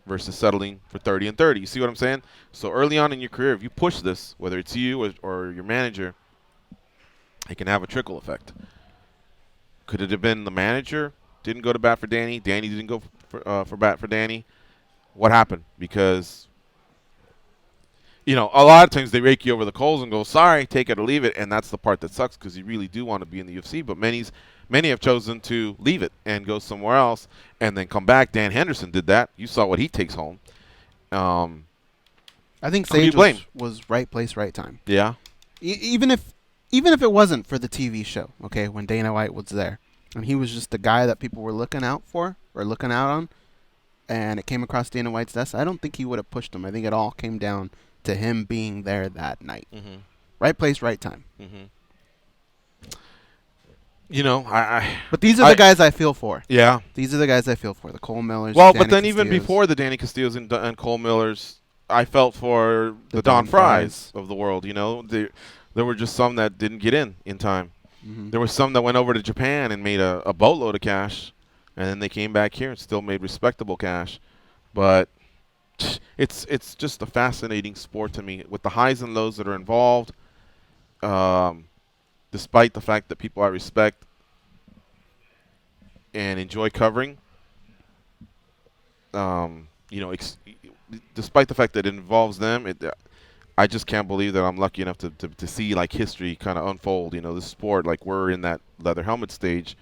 versus settling for 30 and 30. You see what I'm saying? So early on in your career, if you push this, whether it's you or your manager, it can have a trickle effect. Could it have been the manager didn't go to bat for Danny? Danny didn't go for bat for Danny? What happened? Because, a lot of times they rake you over the coals and go, sorry, take it or leave it, and that's the part that sucks because you really do want to be in the UFC, but many have chosen to leave it and go somewhere else and then come back. Dan Henderson did that. You saw what he takes home. I think Sage was right place, right time. Yeah. Even if it wasn't for the TV show, okay, when Dana White was there, and he was just the guy that people were looking out on, and it came across Dana White's desk, I don't think he would have pushed him. I think it all came down to him being there that night. Mm-hmm. Right place, right time. Mm-hmm. But these are the guys I feel for. Yeah. These are the guys I feel for. The Cole Millers. Well, but then even before the Danny Castillos and Cole Millers, I felt for the Don Frys of the world. There were just some that didn't get in time. Mm-hmm. There were some that went over to Japan and made a boatload of cash, and then they came back here and still made respectable cash. But it's just a fascinating sport to me with the highs and lows that are involved. Despite the fact that people I respect and enjoy covering, despite the fact that it involves them, I just can't believe that I'm lucky enough to see like history kind of unfold. This sport, like we're in that leather helmet stage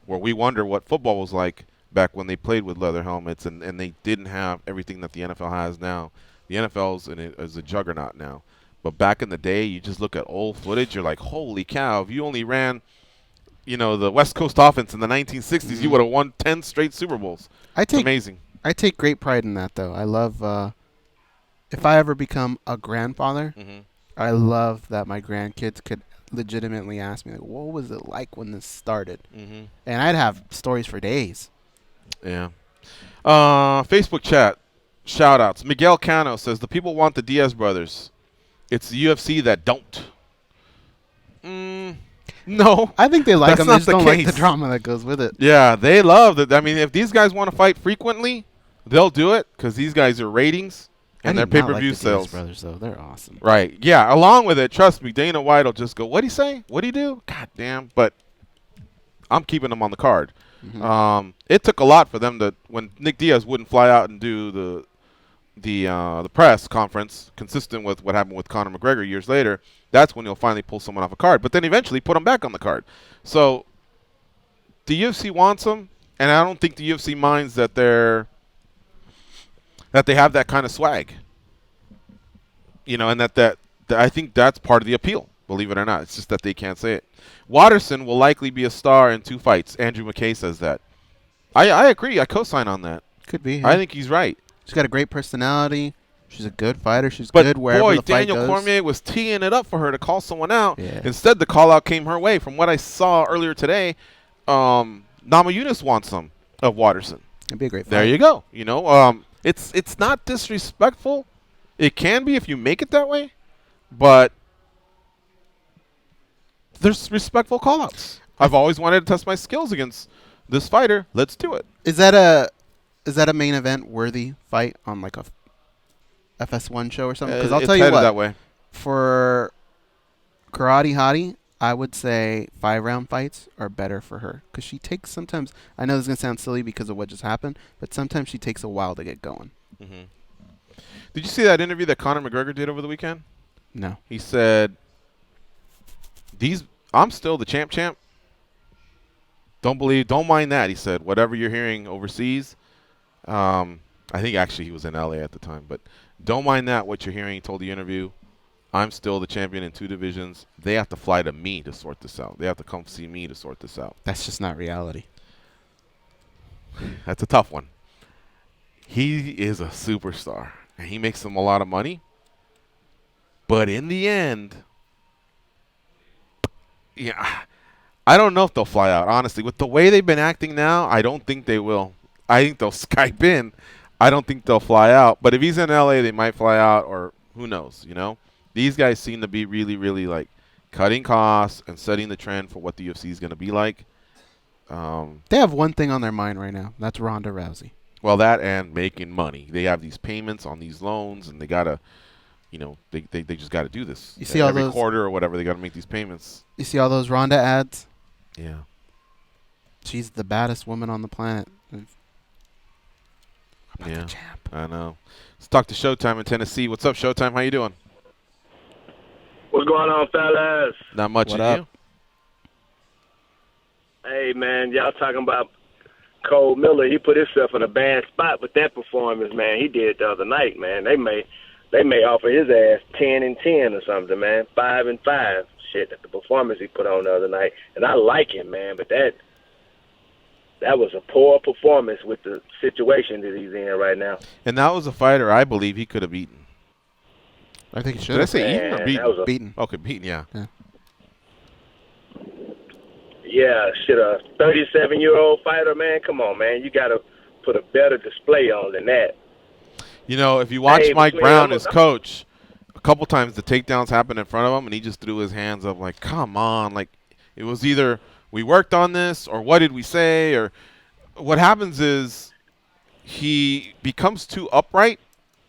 where we wonder what football was like back when they played with leather helmets and they didn't have everything that the NFL has now. The NFL's is a juggernaut now. But back in the day, you just look at old footage, you're like, holy cow, if you only ran, the West Coast offense in the 1960s, you would have won 10 straight Super Bowls. It's amazing. I take great pride in that, though. I love, if I ever become a grandfather, I love that my grandkids could legitimately ask me, like, what was it like when this started? Mm-hmm. And I'd have stories for days. Yeah. Facebook chat, shout-outs. Miguel Cano says, the people want the Diaz brothers. It's the UFC that don't. No. I think they like them. They just don't like the case. drama that goes with it. Yeah, they love it. I mean, if these guys want to fight frequently, they'll do it because these guys are ratings and their pay-per-view sales. Diaz brothers, though. They're awesome. Right. Yeah, along with it, trust me, Dana White will just go, what'd he say? What'd he do? God damn. But I'm keeping them on the card. Mm-hmm. It took a lot for them to, when Nick Diaz wouldn't fly out and do the press conference, consistent with what happened with Conor McGregor years later. That's when he'll finally pull someone off a card, but then eventually put him back on the card. So the UFC wants him, and I don't think the UFC minds that they have that kind of swag. And that I think that's part of the appeal. Believe it or not, it's just that they can't say it. Watterson will likely be a star in 2 fights. Andrew McKay says that. I agree. I co-sign on that. Could be. Yeah. I think he's right. She's got a great personality. She's a good fighter. She's good wherever the fight Daniel goes. Cormier was teeing it up for her to call someone out. Yeah. Instead, the call-out came her way. From what I saw earlier today, Namajunas wants some of Watterson. It'd be a great fight. There you go. It's not disrespectful. It can be if you make it that way, but there's respectful call-outs. I've always wanted to test my skills against this fighter. Let's do it. Is that a main event worthy fight on like a FS1 show or something? Because I'll tell you what, that way. For Karate Hottie, I would say 5-round fights are better for her because she takes sometimes. I know this is gonna sound silly because of what just happened, but sometimes she takes a while to get going. Mm-hmm. Did you see that interview that Conor McGregor did over the weekend? No. He said, I'm still the champ. Don't mind that. He said, whatever you're hearing overseas, I think actually he was in LA at the time, but don't mind that, what you're hearing. He told the interview, I'm still the champion in 2 divisions. They have to fly to me to sort this out. They have to come see me to sort this out. That's just not reality. That's a tough one. He is a superstar, and he makes them a lot of money. But in the end, I don't know if they'll fly out, honestly. With the way they've been acting now, I don't think they will. I think they'll Skype in. I don't think they'll fly out. But if he's in L.A., they might fly out, or who knows, These guys seem to be really, really, cutting costs and setting the trend for what the UFC is going to be like. They have one thing on their mind right now. That's Ronda Rousey. Well, that and making money. They have these payments on these loans, and they got to, they just got to do this. You see all every those quarter or whatever, they got to make these payments. You see all those Ronda ads? Yeah. She's the baddest woman on the planet. Yeah, I know. Let's talk to Showtime in Tennessee. What's up, Showtime? How you doing? What's going on, fellas? Not much. What of up? You? Hey, man, y'all talking about Cole Miller. He put himself in a bad spot with that performance, man. He did the other night, man. They may offer his ass 10-10 or something, man. 5-5. Shit, the performance he put on the other night. And I like him, man, but that was a poor performance with the situation that he's in right now. And that was a fighter I believe he could have beaten. I think he should. Did I say even or beaten? Beaten. Okay, beaten, yeah. Yeah, shit, a 37-year-old fighter, man. Come on, man. You got to put a better display on than that. If you watch Mike Brown, his coach, a couple times the takedowns happened in front of him, and he just threw his hands up like, come on. Like, it was either we worked on this or what did we say? Or what happens is he becomes too upright,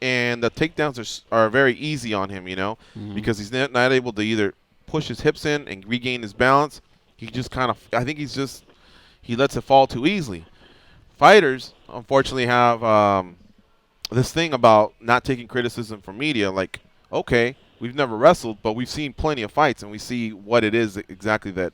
and the takedowns are very easy on him, because he's not able to either push his hips in and regain his balance. He just I think he lets it fall too easily. Fighters, unfortunately, have this thing about not taking criticism from media. Like, okay, we've never wrestled, but we've seen plenty of fights, and we see what it is exactly that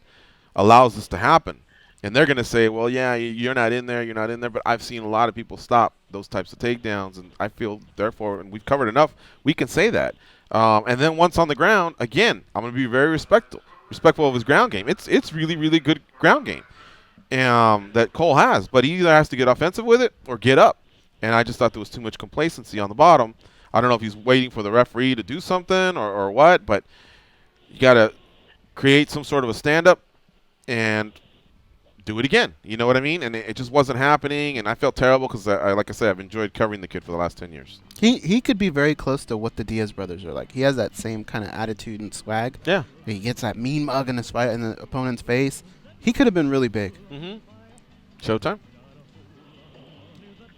allows this to happen. And they're going to say, well, yeah, you're not in there, but I've seen a lot of people stop those types of takedowns, and I feel, therefore, and we've covered enough, we can say that. And then once on the ground, again, I'm going to be very respectful of his ground game. It's really, really good ground game that Cole has, but he either has to get offensive with it or get up. And I just thought there was too much complacency on the bottom. I don't know if he's waiting for the referee to do something or what, but you got to create some sort of a stand-up and do it again. You know what I mean? And it just wasn't happening, and I felt terrible because, like I said, I've enjoyed covering the kid for the last 10 years. He could be very close to what the Diaz brothers are like. He has that same kind of attitude and swag. Yeah. He gets that mean mug in his fight in the opponent's face. He could have been really big. Mm-hmm. Showtime?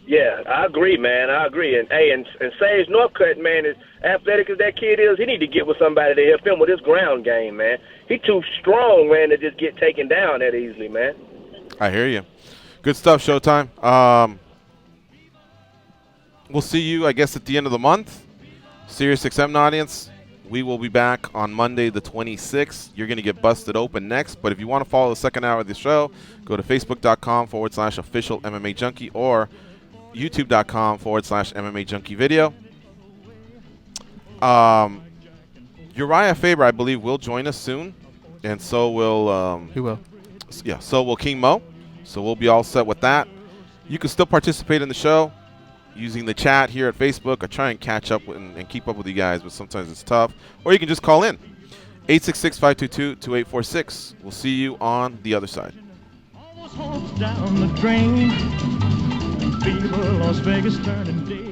Yeah, I agree, man. I agree. And Sage Northcutt, man, as athletic as that kid is, he need to get with somebody to help him with his ground game, man. He too strong, man, to just get taken down that easily, man. I hear you. Good stuff, Showtime. We'll see you, I guess, at the end of the month. SiriusXM audience, we will be back on Monday the 26th. You're going to get busted open next. But if you want to follow the second hour of the show, go to facebook.com/official MMA Junkie or youtube.com/MMA Junkie Video. Uriah Faber, I believe, will join us soon. And so will He will. Yeah, so will King Mo. So we'll be all set with that. You can still participate in the show using the chat here at Facebook. I try and catch up and keep up with you guys, but sometimes it's tough. Or you can just call in. 866-522-2846. We'll see you on the other side. Down the drain, fever, Las Vegas turning day.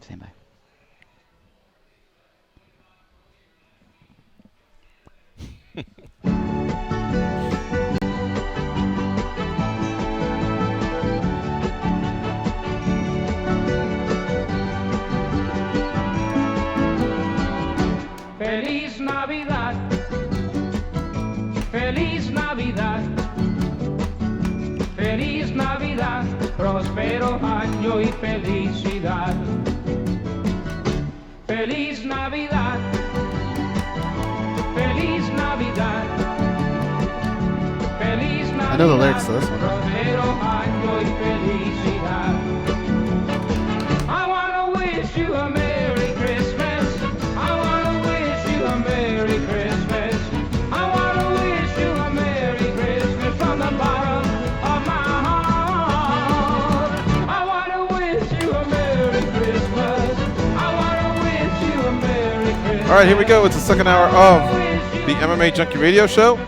Stand by. Feliz Navidad, Feliz Navidad, Feliz Navidad, próspero año y felicidad. Feliz Navidad, Feliz Navidad, Feliz Navidad, I know the lyrics to this one. próspero año y felicidad. I wanna wish you a Merry Christmas. I wanna wish you a Merry Christmas. I wanna wish you a Merry Christmas from the bottom of my heart. I wanna wish you a Merry Christmas. I wanna wish you a Merry Christmas. All right, here we go. It's the second hour of the MMA Junkie Radio Show.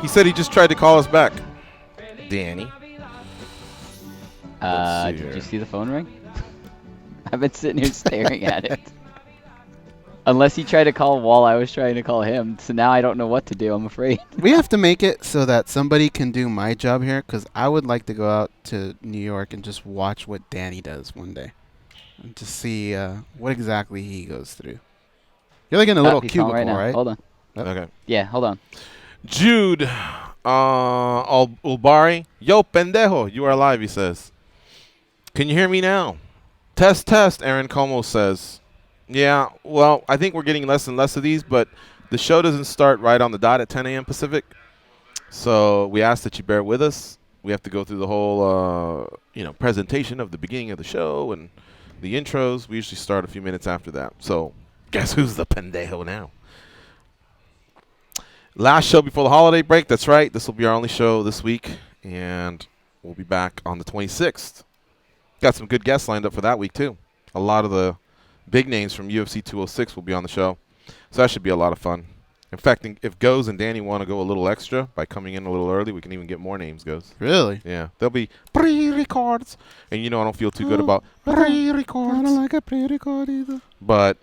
He said he just tried to call us back. Danny. Did you see the phone ring? I've been sitting here staring at it. Unless he tried to call while I was trying to call him. So now I don't know what to do, I'm afraid. We have to make it so that somebody can do my job here, because I would like to go out to New York and just watch what Danny does one day. And to see what exactly he goes through. You're like in a little He's calling cubicle, now. right? Hold on. Okay. Yeah, hold on. Jude Ulbari. Yo, pendejo. You are live, he says. Can you hear me now? Test. Aaron Como says. Yeah, well, I think we're getting less and less of these, but the show doesn't start right on the dot at 10 a.m. Pacific. So we ask that you bear with us. We have to go through the whole, presentation of the beginning of the show and the intros. We usually start a few minutes after that. So guess who's the pendejo now? Last show before the holiday break. That's right. This will be our only show this week, and we'll be back on the 26th. Got some good guests lined up for that week, too. A lot of the big names from UFC 206 will be on the show, so that should be a lot of fun. In fact, if Goes and Danny want to go a little extra by coming in a little early, we can even get more names, Goes. Really? Yeah. There'll be pre-records, and I don't feel too good about pre-records. I don't like a pre-record either. But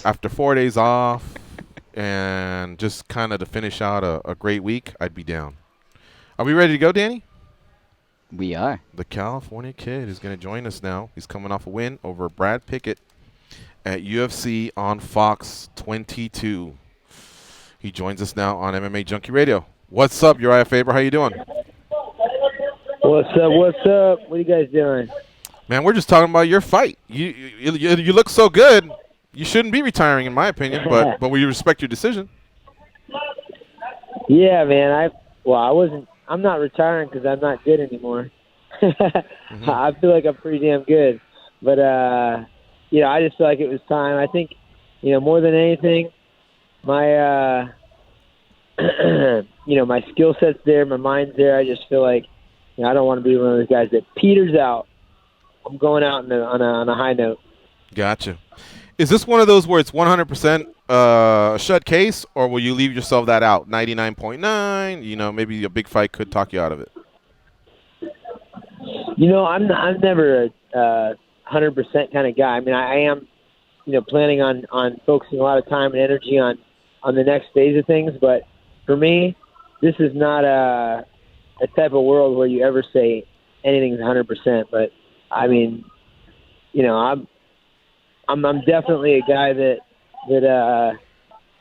after 4 days off and just kind of to finish out a great week, I'd be down. Are we ready to go, Danny? We are. The California Kid is going to join us now. He's coming off a win over Brad Pickett at UFC on Fox 22. He joins us now on MMA Junkie Radio. What's up, Uriah Faber? How you doing? What's up? What are you guys doing? Man, we're just talking about your fight. You look so good. You shouldn't be retiring, in my opinion, but we respect your decision. Yeah, man. I'm not retiring because I'm not good anymore. I feel like I'm pretty damn good. But, I just feel like it was time. I think, more than anything, my, my skill set's there, my mind's there. I just feel like, I don't want to be one of those guys that peters out. I'm going out on a high note. Gotcha. Is this one of those where it's 100% shut case, or will you leave yourself that out? 99.9, maybe a big fight could talk you out of it. I'm never a 100% kind of guy. I mean, I am, planning on focusing a lot of time and energy on the next phase of things. But for me, this is not a type of world where you ever say anything's 100%. But I mean, I'm definitely a guy that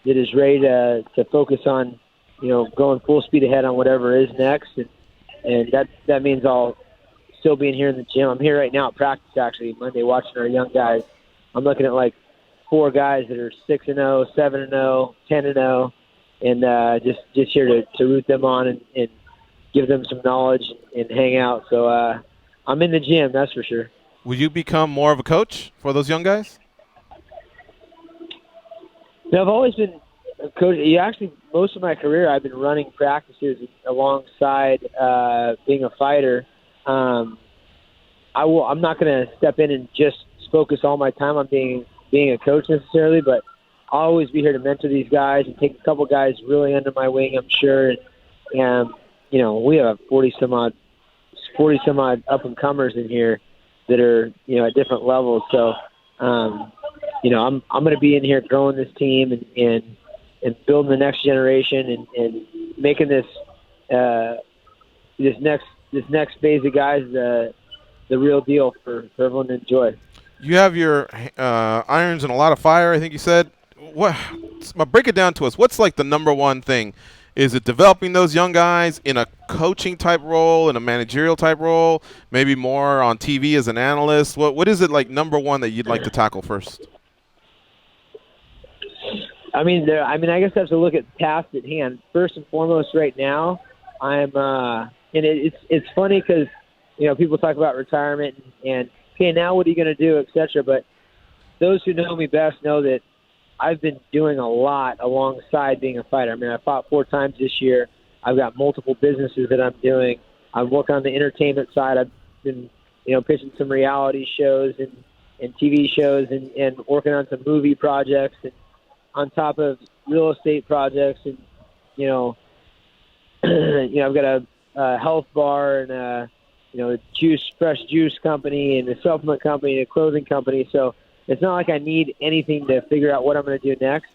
is ready to focus on, going full speed ahead on whatever is next, and that means I'll still being here in the gym. I'm here right now at practice, actually, Monday, watching our young guys. I'm looking at like 4 guys that are 6-0, 7-0, 10-0, and just here to root them on and give them some knowledge and hang out. So I'm in the gym, that's for sure. Will you become more of a coach for those young guys? No, I've always been a coach. Actually, most of my career I've been running practices alongside being a fighter. I'm not going to step in and just focus all my time on being a coach necessarily, but I'll always be here to mentor these guys and take a couple guys really under my wing, I'm sure. And we have 40 some odd up and comers in here, that are, at different levels. So, I'm going to be in here growing this team and building the next generation and making this next phase of guys the real deal for everyone to enjoy. You have your irons and a lot of fire, I think you said. Break it down to us. What's like the number one thing? Is it developing those young guys in a coaching type role, in a managerial type role, maybe more on TV as an analyst? What is it like number one that you'd like to tackle first? I guess I have to look at task at hand. First and foremost, right now, I'm and it's funny because people talk about retirement and okay, now what are you going to do, etc. But those who know me best know that I've been doing a lot alongside being a fighter. I fought 4 times this year. I've got multiple businesses that I'm doing. I'm working on the entertainment side. I've been, pitching some reality shows and TV shows and working on some movie projects and on top of real estate projects. And, I've got a health bar and a fresh juice company and a supplement company and a clothing company. So it's not like I need anything to figure out what I'm going to do next.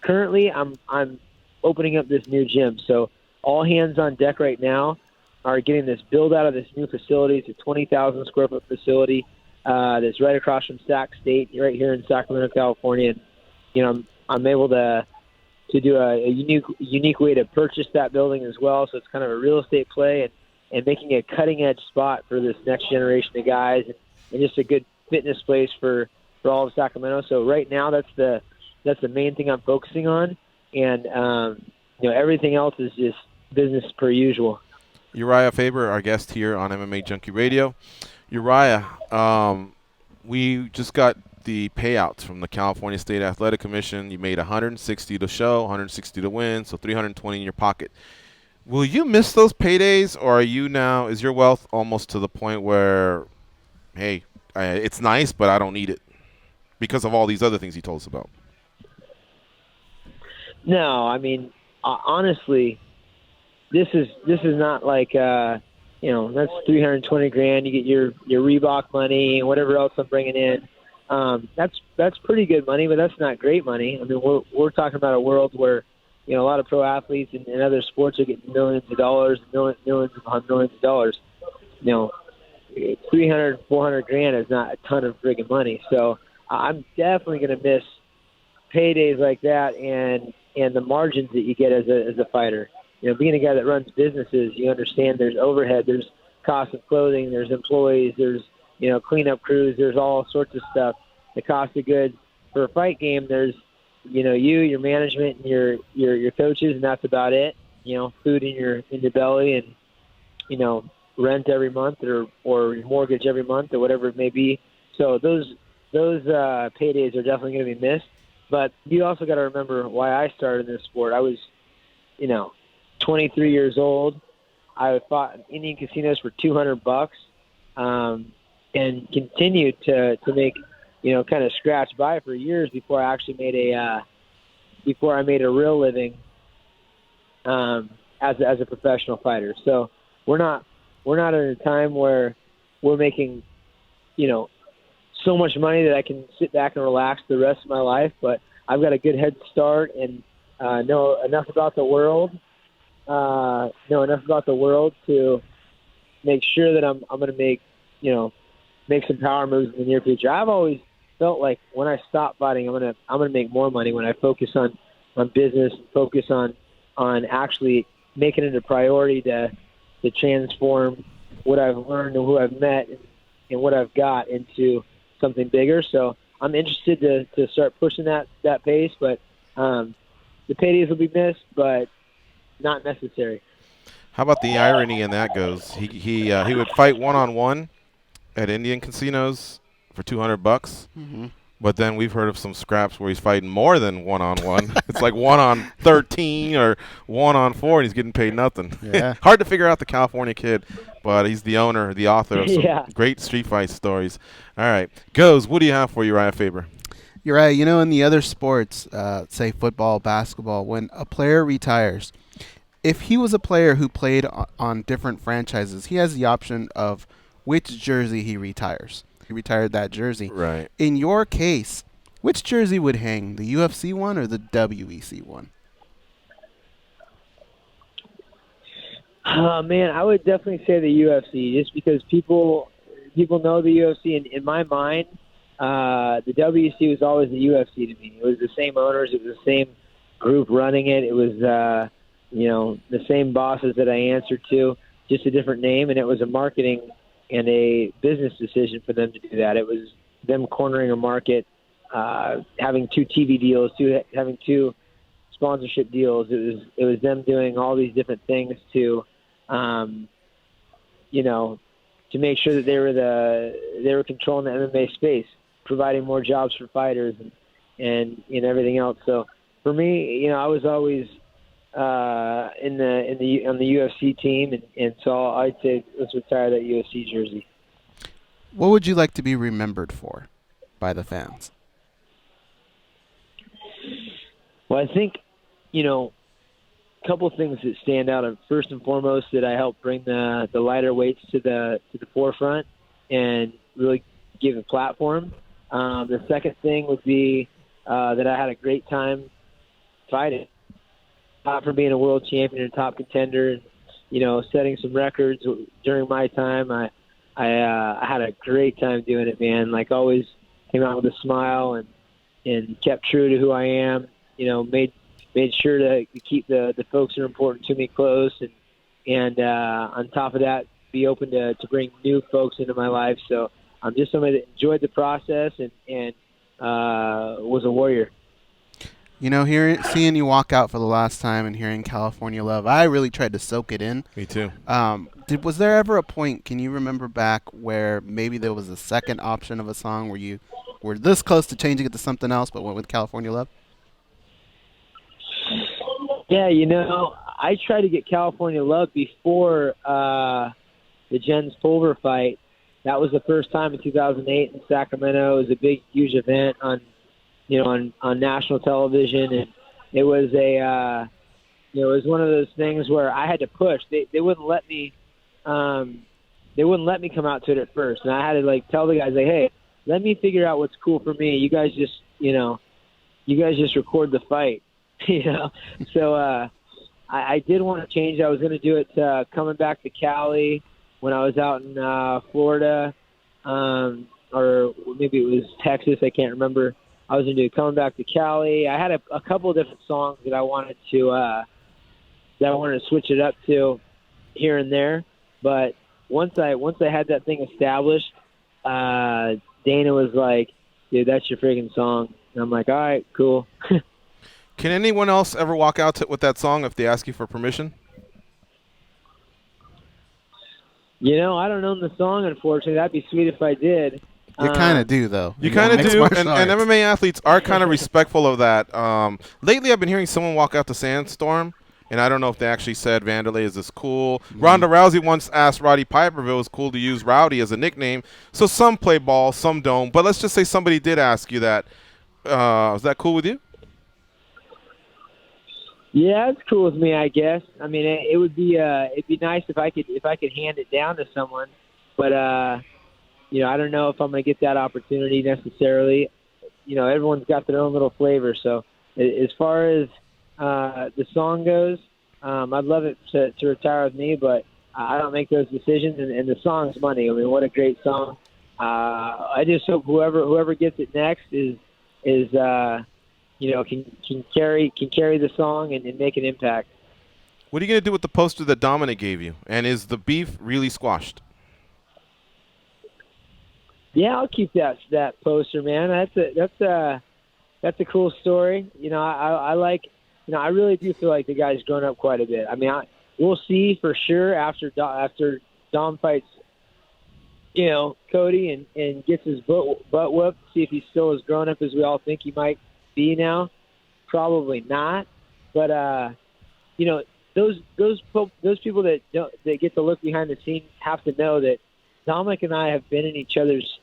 Currently, I'm opening up this new gym. So all hands on deck right now are getting this build out of this new facility. It's a 20,000 square foot facility that's right across from Sac State, right here in Sacramento, California. And, I'm able to do a unique way to purchase that building as well. So it's kind of a real estate play and making a cutting edge spot for this next generation of guys and just a good fitness place for all of Sacramento. So right now that's the main thing I'm focusing on. And, everything else is just business per usual. Urijah Faber, our guest here on MMA Junkie Radio. Urijah, we just got the payouts from the California State Athletic Commission. You made $160 to show, $160 to win, so $320 in your pocket. Will you miss those paydays, or is your wealth almost to the point where, hey, it's nice, but I don't need it because of all these other things you told us about? No, honestly, this is not like that's $320,000. You get your Reebok money and whatever else I'm bringing in. That's pretty good money, but that's not great money. We're talking about a world where a lot of pro athletes and other sports are getting millions of dollars, millions upon millions of dollars. $300,000, $400,000 is not a ton of friggin' money. So I'm definitely going to miss paydays like that and the margins that you get as a fighter. Being a guy that runs businesses, you understand there's overhead, there's cost of clothing, there's employees, there's cleanup crews, there's all sorts of stuff. The cost of goods for a fight game, there's your management and your coaches, and that's about it. Food in your belly and rent every month or mortgage every month or whatever it may be. So those paydays are definitely going to be missed. But you also got to remember why I started in this sport. I was 23 years old. I fought in Indian casinos for $200, and continued to make kind of scratch by for years before I actually made a real living as a professional fighter. So we're not at a time where we're making so much money that I can sit back and relax the rest of my life, but I've got a good head start and know enough about the world to make sure that I'm going to make some power moves in the near future. I've always felt like when I stop fighting, I'm gonna make more money when I focus on business, focus on actually making it a priority to transform what I've learned and who I've met and what I've got into something bigger. So I'm interested to start pushing that pace, but the paydays will be missed, but not necessary. How about the irony in that goes? He would fight one-on-one at Indian casinos for $200, Mm-hmm. but then we've heard of some scraps where he's fighting more than one-on-one. It's like 1-on-13 or 1-on-4, and he's getting paid nothing. Yeah. Hard to figure out the California kid, but he's the author of some Yeah. great street fight stories. All right, Goes, what do you have for Urijah Faber? You're right. In the other sports, say football, basketball, when a player retires, if he was a player who played on different franchises, he has the option of which jersey he retires. he retired that jersey. Right. In your case, which jersey would hang, the UFC one or the WEC one? Man, I would definitely say the UFC, just because people know the UFC. And in my mind, the WEC was always the UFC to me. It was the same owners. It was the same group running it. It was, the same bosses that I answered to, just a different name. And it was a marketing and a business decision for them to do that. It was them cornering a market, having 2 TV deals, having 2 sponsorship deals. It was them doing all these different things to, to make sure that they were controlling the MMA space, providing more jobs for fighters and everything else. So for me, I was always on the UFC team, and so I'd say let's retire that UFC jersey. What would you like to be remembered for by the fans? Well, I think, a couple things that stand out. First and foremost, that I helped bring the lighter weights to the forefront and really give a platform. The second thing would be that I had a great time fighting. From being a world champion and top contender, and setting some records during my time, I had a great time doing it, man. Like, always came out with a smile and kept true to who I am. Made sure to keep the folks that are important to me close, and on top of that, be open to bring new folks into my life. So I'm just somebody that enjoyed the process and was a warrior. Seeing you walk out for the last time and hearing California Love, I really tried to soak it in. Me too. Was there ever a point, can you remember back, where maybe there was a second option of a song where you were this close to changing it to something else but went with California Love? Yeah, I tried to get California Love before the Jens Pulver fight. That was the first time in 2008 in Sacramento. It was a big, huge event on national television, and it was it was one of those things where I had to push. They wouldn't let me come out to it at first, and I had to tell the guys, hey, let me figure out what's cool for me. You guys just record the fight. So I did want to change. I was going to do it coming back to Cali when I was out in Florida, or maybe it was Texas. I can't remember. I was going to do coming back to Cali. I had a couple of different songs that I wanted to switch it up to here and there. But once I had that thing established, Dana was like, "Dude, that's your freaking song." And I'm like, "All right, cool." Can anyone else ever walk out with that song if they ask you for permission? I don't own the song, unfortunately. That'd be sweet if I did. You kind of do, though. You kind of do, and MMA athletes are kind of respectful of that. Lately, I've been hearing someone walk out to Sandstorm, and I don't know if they actually said, Vanderlei, is this cool? Mm-hmm. Ronda Rousey once asked Roddy Piper if it was cool to use Rowdy as a nickname. So some play ball, some don't. But let's just say somebody did ask you that. Is that cool with you? Yeah, it's cool with me, I guess. I mean, it would be it'd be nice if I could hand it down to someone, but I don't know if I'm going to get that opportunity necessarily. Everyone's got their own little flavor. So as far as the song goes, I'd love it to retire with me, but I don't make those decisions, and the song's money. I mean, what a great song. I just hope whoever gets it next is can carry the song and make an impact. What are you going to do with the poster that Dominic gave you? And is the beef really squashed? Yeah, I'll keep that poster, man. That's a cool story. I like. I really do feel like the guy's grown up quite a bit. I mean, we'll see for sure after Dom fights, Cody and gets his butt whooped. See if he's still as grown up as we all think he might be now. Probably not, but those people that get to look behind the scenes have to know that Dominic and I have been in each other's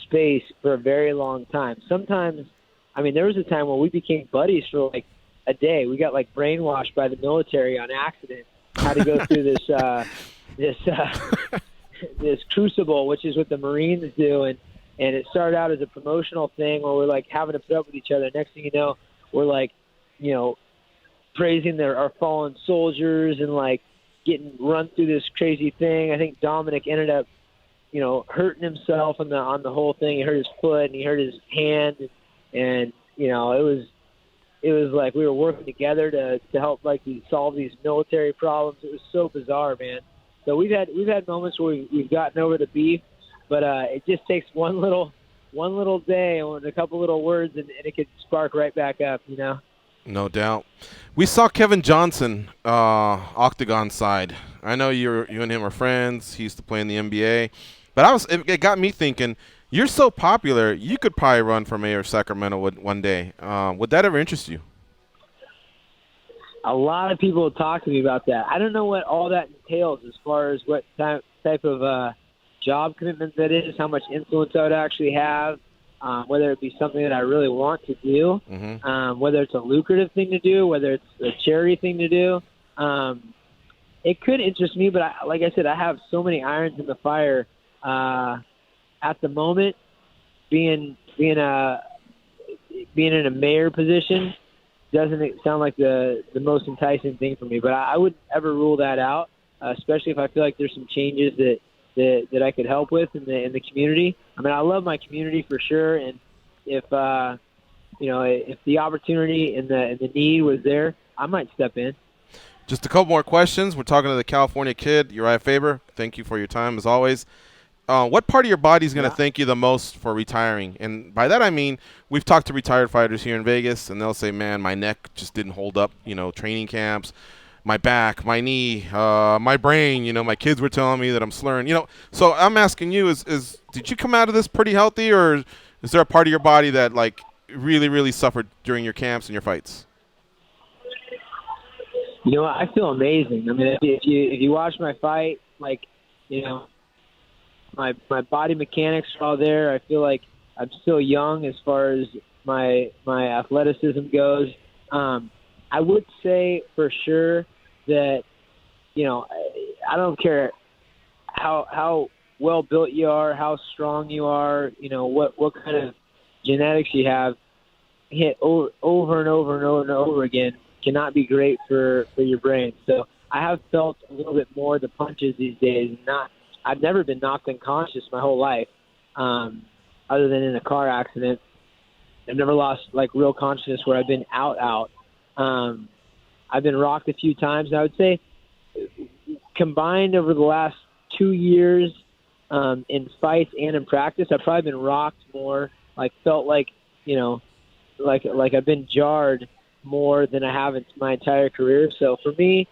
space for a very long time. Sometimes, I mean, there was a time where we became buddies for like a day. We got like brainwashed by the military on accident. Had to go through this this crucible, which is what the Marines do, and it started out as a promotional thing where we're like having to put up with each other. Next thing you know, we're like, praising our fallen soldiers and like getting run through this crazy thing. I think Dominic ended up, hurting himself on the whole thing. He hurt his foot and he hurt his hand, and it was like we were working together to help like solve these military problems. It was so bizarre, man. So we've had moments where we've gotten over the beef, but it just takes one little day and a couple little words, and it could spark right back up, No doubt. We saw Kevin Johnson, Octagon side. I know you and him are friends. He used to play in the NBA. But it got me thinking, you're so popular, you could probably run for mayor of Sacramento one day. Would that ever interest you? A lot of people talk to me about that. I don't know what all that entails as far as what type of job commitment that is, how much influence I would actually have. Whether it be something that I really want to do, whether it's a lucrative thing to do, whether it's a charity thing to do. It could interest me, but like I said, I have so many irons in the fire. At the moment, being in a mayor position doesn't sound like the most enticing thing for me, but I wouldn't ever rule that out, especially if I feel like there's some changes that I could help with in the community. I mean, I love my community for sure, and if the opportunity and the need was there, I might step in. Just a couple more questions. We're talking to the California kid, Urijah Faber. Thank you for your time as always. What part of your body is going to thank you the most for retiring? And by that I mean, we've talked to retired fighters here in Vegas, and they'll say, "Man, my neck just didn't hold up. Training camps." My back, my knee, my brain, my kids were telling me that I'm slurring, So I'm asking you, is did you come out of this pretty healthy, or is there a part of your body that, like, really, really suffered during your camps and your fights? I feel amazing. I mean, if you watch my fight, like, my body mechanics are all there. I feel like I'm still young as far as my athleticism goes. I would say for sure that, I don't care how well built you are, how strong you are, what kind of genetics you have, hit over and over and over and over again cannot be great for your brain. So I have felt a little bit more the punches these days. I've never been knocked unconscious my whole life, other than in a car accident. I've never lost like real consciousness where I've been out. I've been rocked a few times. And I would say combined over the last 2 years in fights and in practice, I've probably been rocked more, like felt like, like I've been jarred more than I have in my entire career. So for me,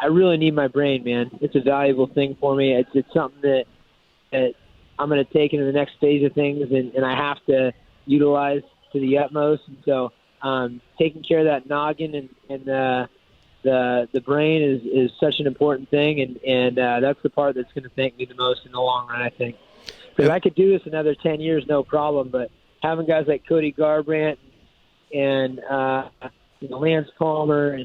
I really need my brain, man. It's a valuable thing for me. It's something that I'm going to take into the next phase of things, and I have to utilize to the utmost. And so taking care of that noggin and the brain is such an important thing, and that's the part that's going to thank me the most in the long run, I think. Because I could do this another 10 years, no problem, but having guys like Cody Garbrandt and Lance Palmer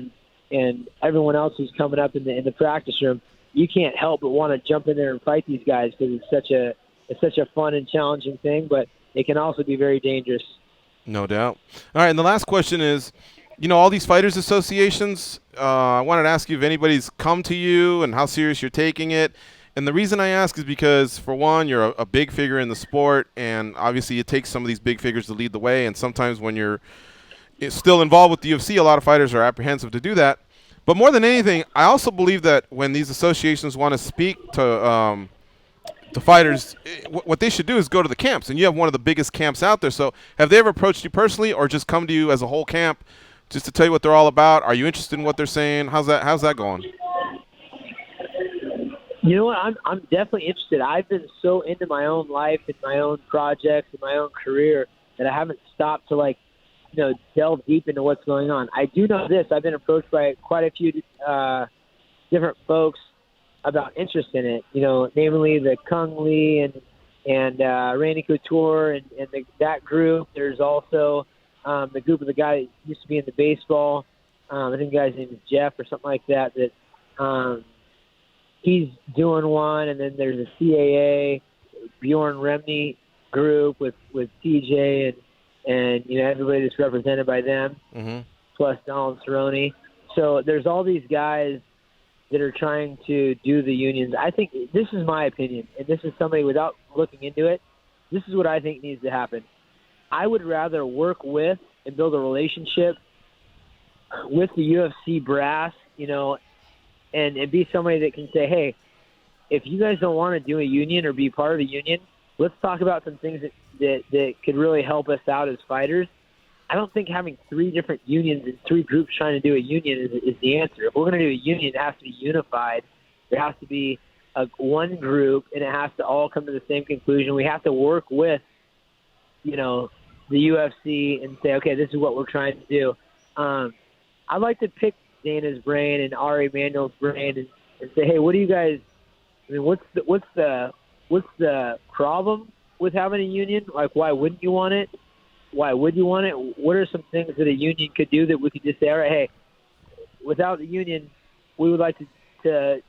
and everyone else who's coming up in the practice room, you can't help but want to jump in there and fight these guys because it's such a fun and challenging thing, but it can also be very dangerous. No doubt. All right, and the last question is, all these fighters associations, I wanted to ask you if anybody's come to you and how serious you're taking it. And the reason I ask is because, for one, you're a big figure in the sport, and obviously it takes some of these big figures to lead the way, and sometimes when you're still involved with the UFC, a lot of fighters are apprehensive to do that. But more than anything, I also believe that when these associations want to speak to fighters, what they should do is go to the camps. And you have one of the biggest camps out there. So have they ever approached you personally or just come to you as a whole camp just to tell you what they're all about? Are you interested in what they're saying? How's that going? You know what? I'm definitely interested. I've been so into my own life and my own projects and my own career that I haven't stopped to delve deep into what's going on. I do know this. I've been approached by quite a few different folks about interest in it, namely the Kung Lee and Randy Couture and that group. There's also the group of the guy that used to be in the baseball. I think the guy's name is Jeff or something like that he's doing one, and then there's a CAA Bjorn Remney group with TJ and everybody that's represented by them, plus Donald Cerrone. So there's all these guys that are trying to do the unions. I think this is my opinion, and this is somebody without looking into it. This is what I think needs to happen. I would rather work with and build a relationship with the UFC brass, and be somebody that can say, hey, if you guys don't want to do a union or be part of a union, let's talk about some things that could really help us out as fighters. I don't think having 3 different unions and 3 groups trying to do a union is the answer. If we're going to do a union, it has to be unified. There has to be one group, and it has to all come to the same conclusion. We have to work with, the UFC and say, okay, this is what we're trying to do. I'd like to pick Dana's brain and Ari Emanuel's brain and say, hey, what do you guys? I mean, what's the problem with having a union? Like, why wouldn't you want it? Why would you want it? What are some things that a union could do that we could just say, all right, hey, without the union, we would like to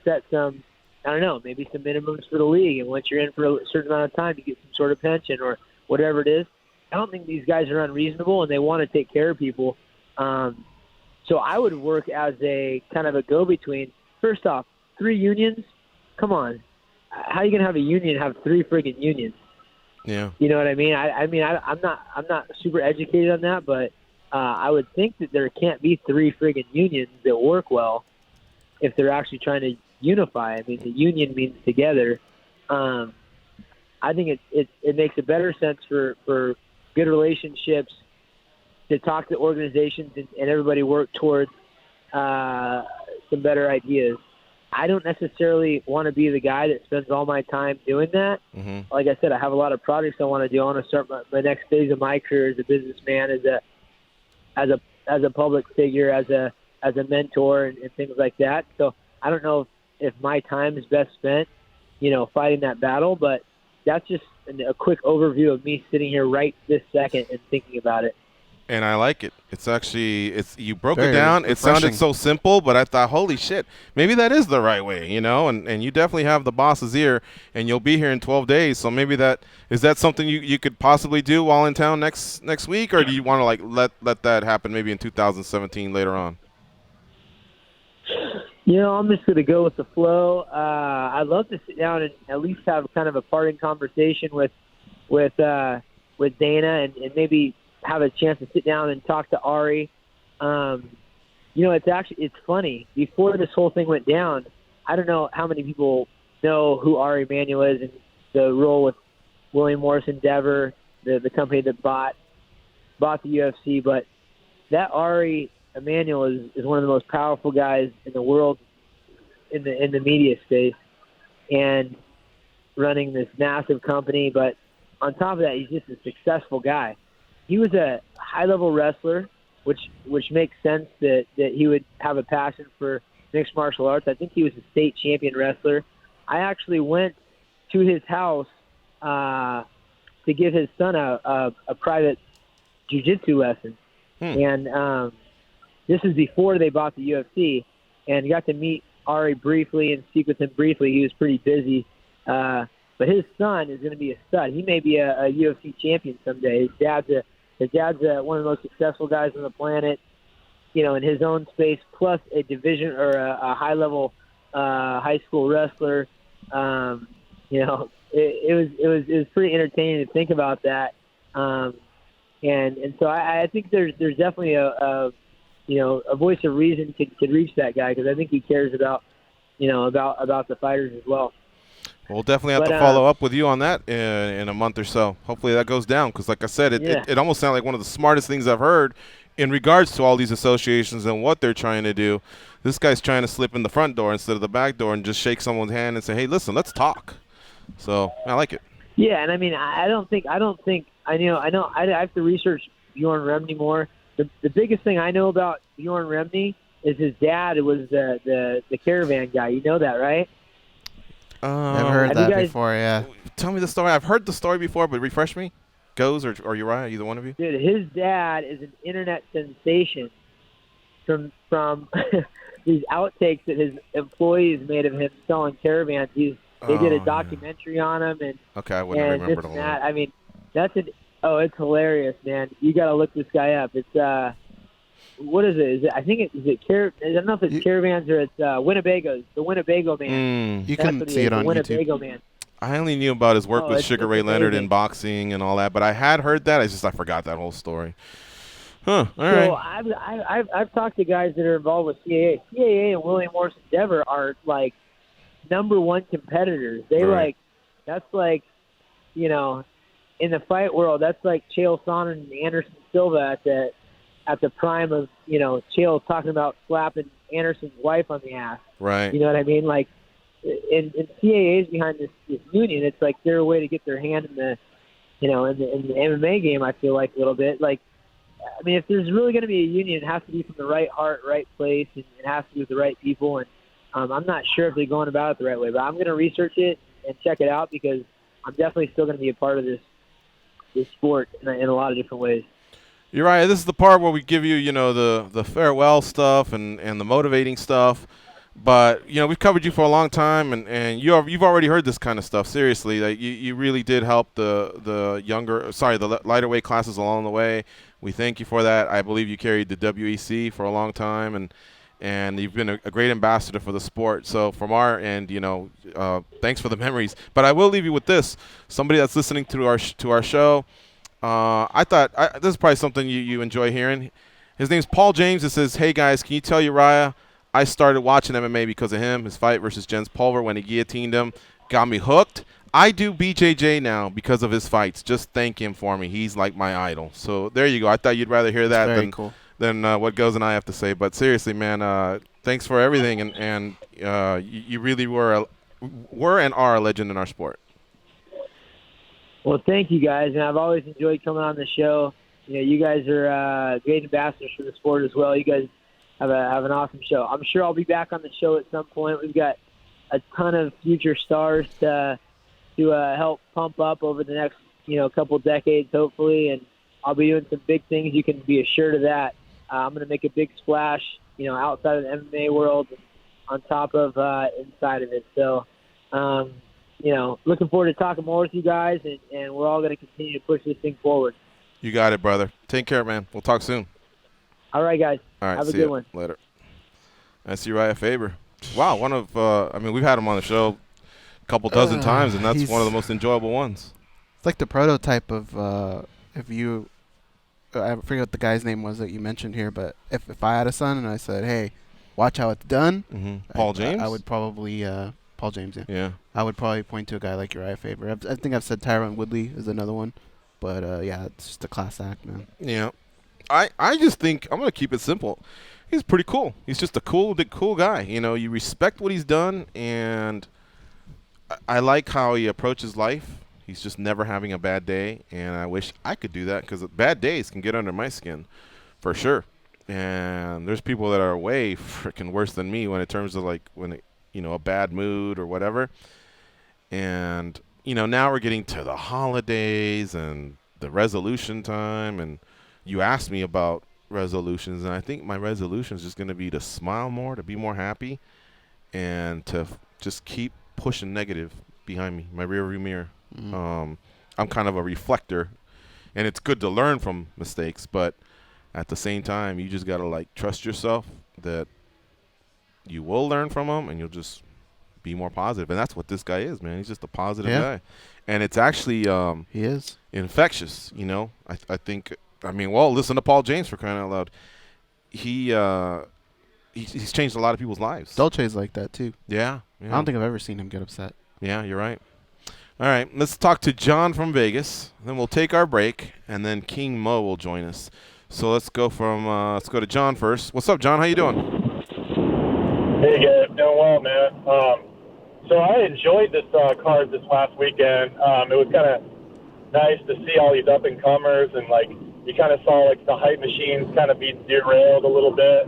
set some, I don't know, maybe some minimums for the league. And once you're in for a certain amount of time, you get some sort of pension or whatever it is. I don't think these guys are unreasonable, and they want to take care of people. So I would work as a kind of a go-between. First off, 3 unions? Come on. How are you going to have a union and have 3 friggin' unions? Yeah. You know what I mean? I'm not super educated on that, but I would think that there can't be 3 friggin' unions that work well if they're actually trying to unify. I mean, the union means together. I think it makes a better sense for good relationships to talk to organizations and everybody work towards some better ideas. I don't necessarily want to be the guy that spends all my time doing that. Like I said, I have a lot of projects I want to do. I want to start my next phase of my career as a businessman, as a public figure, as a mentor, and things like that. So I don't know if my time is best spent, fighting that battle. But that's just a quick overview of me sitting here right this second and thinking about it. And I like it. It's actually, you broke Very it down. It refreshing. sounded so simple, but I thought, holy shit, maybe that is the right way, and you definitely have the boss's ear, and you'll be here in 12 days. So maybe is that something you could possibly do while in town next week, or do you want to let that happen maybe in 2017 later on? I'm just going to go with the flow. I'd love to sit down and at least have kind of a parting conversation with Dana and maybe have a chance to sit down and talk to Ari. It's funny. Before this whole thing went down, I don't know how many people know who Ari Emanuel is and the role with William Morris Endeavor, the company that bought the UFC. But that Ari Emanuel is one of the most powerful guys in the world in the media space and running this massive company. But on top of that, he's just a successful guy. He was a high-level wrestler, which makes sense that he would have a passion for mixed martial arts. I think he was a state champion wrestler. I actually went to his house to give his son a private jiu-jitsu lesson. And this is before they bought the UFC, and got to meet Ari briefly and speak with him briefly. He was pretty busy. But his son is going to be a stud. He may be a UFC champion someday. His dad's one of the most successful guys on the planet, in his own space, plus a division or a high-level high school wrestler. It was pretty entertaining to think about that. And so I think there's definitely a voice of reason could reach that guy, because I think he cares about the fighters as well. We'll definitely have to follow up with you on that in a month or so. Hopefully that goes down, because like I said, it almost sounded like one of the smartest things I've heard in regards to all these associations and what they're trying to do. This guy's trying to slip in the front door instead of the back door and just shake someone's hand and say, hey, listen, let's talk. So I like it. Yeah, and I mean, I have to research Bjorn Remney more. The biggest thing I know about Bjorn Remney is his dad was the caravan guy. You know that, right? I've heard that before, yeah. Tell me the story. I've heard the story before, but refresh me. Goes or Uriah, either one of you? Dude, his dad is an internet sensation from these outtakes that his employees made of him selling caravans. They did a documentary on him, and okay, I wouldn't remember this and that. I mean, it's hilarious, man. You got to look this guy up. It's what is it? I don't know if it's caravans or it's Winnebago's. The Winnebago Man. You can see it on Winnebago YouTube. Man. I only knew about his work with Sugar Ray Leonard in boxing and all that, but I had heard that. I forgot that whole story. Huh. All right. I've talked to guys that are involved with CAA. CAA and William Morris Endeavor are like #1 competitors. That's like, you know, in the fight world, that's like Chael Sonnen and Anderson Silva at the prime of, you know, Chael talking about slapping Anderson's wife on the ass. Right. You know what I mean? Like, and CAA's behind this union. It's like their way to get their hand in the, you know, in the MMA game. I feel like a little bit. Like, I mean, if there's really going to be a union, it has to be from the right heart, right place, and it has to be with the right people. And I'm not sure if they're going about it the right way, but I'm going to research it and check it out because I'm definitely still going to be a part of this sport in a lot of different ways. You're right. This is the part where we give you, you know, the farewell stuff and the motivating stuff. But, you know, we've covered you for a long time, and you've already heard this kind of stuff. Seriously, like you really did help the lighter weight classes along the way. We thank you for that. I believe you carried the WEC for a long time, and you've been a great ambassador for the sport. So from our end, you know, thanks for the memories. But I will leave you with this: somebody that's listening to our show. I thought this is probably something you enjoy hearing. His name's Paul James. It says, "Hey guys, can you tell Urijah I started watching MMA because of him. His fight versus Jens Pulver when he guillotined him got me hooked. I do BJJ now because of his fights. Just thank him for me. He's like my idol." So there you go. I thought you'd rather hear that than what Goes and I have to say. But seriously, man, thanks for everything, and you really were and are a legend in our sport. Well, thank you guys, and I've always enjoyed coming on the show. You know, you guys are great ambassadors for the sport as well. You guys have an awesome show. I'm sure I'll be back on the show at some point. We've got a ton of future stars to help pump up over the next, you know, couple decades, hopefully, and I'll be doing some big things. You can be assured of that. I'm going to make a big splash, you know, outside of the MMA world, on top of inside of it. So, you know, looking forward to talking more with you guys, and we're all going to continue to push this thing forward. You got it, brother. Take care, man. We'll talk soon. All right, guys. All right, have a good one. Later. That's Urijah Faber. Wow, one of I mean, we've had him on the show a couple dozen times, and that's one of the most enjoyable ones. It's like the prototype of if you I forget what the guy's name was that you mentioned here, but if I had a son and I said, "Hey, watch how it's done," Paul James, I would probably Paul James, yeah. I would probably point to a guy like Urijah Faber. I think I've said Tyron Woodley is another one, but yeah, it's just a class act, man. Yeah, I just think I'm gonna keep it simple. He's pretty cool. He's just a cool guy. You know, you respect what he's done, and I like how he approaches life. He's just never having a bad day, and I wish I could do that because bad days can get under my skin, for sure. And there's people that are way freaking worse than me when in terms of like a bad mood or whatever. And now we're getting to the holidays and the resolution time, and you asked me about resolutions, and I think my resolution is just going to be to smile more, to be more happy, and to just keep pushing negative behind me, my rearview mirror. I'm kind of a reflector, and it's good to learn from mistakes, but at the same time, you just got to trust yourself that you will learn from them, and you'll just be more positive. And that's what this guy is, man. He's just a positive guy, and it's actually he is infectious. I think. I mean, well, listen to Paul James, for crying out loud. He's changed a lot of people's lives. Dolce's like that too. Yeah. I don't think I've ever seen him get upset. Yeah, you're right. All right, let's talk to John from Vegas. Then we'll take our break, and then King Mo will join us. So let's go to John first. What's up, John? How you doing? Hey, guys. Doing well, man. So I enjoyed this card this last weekend. It was kind of nice to see all these up-and-comers, and you kind of saw the hype machines kind of be derailed a little bit.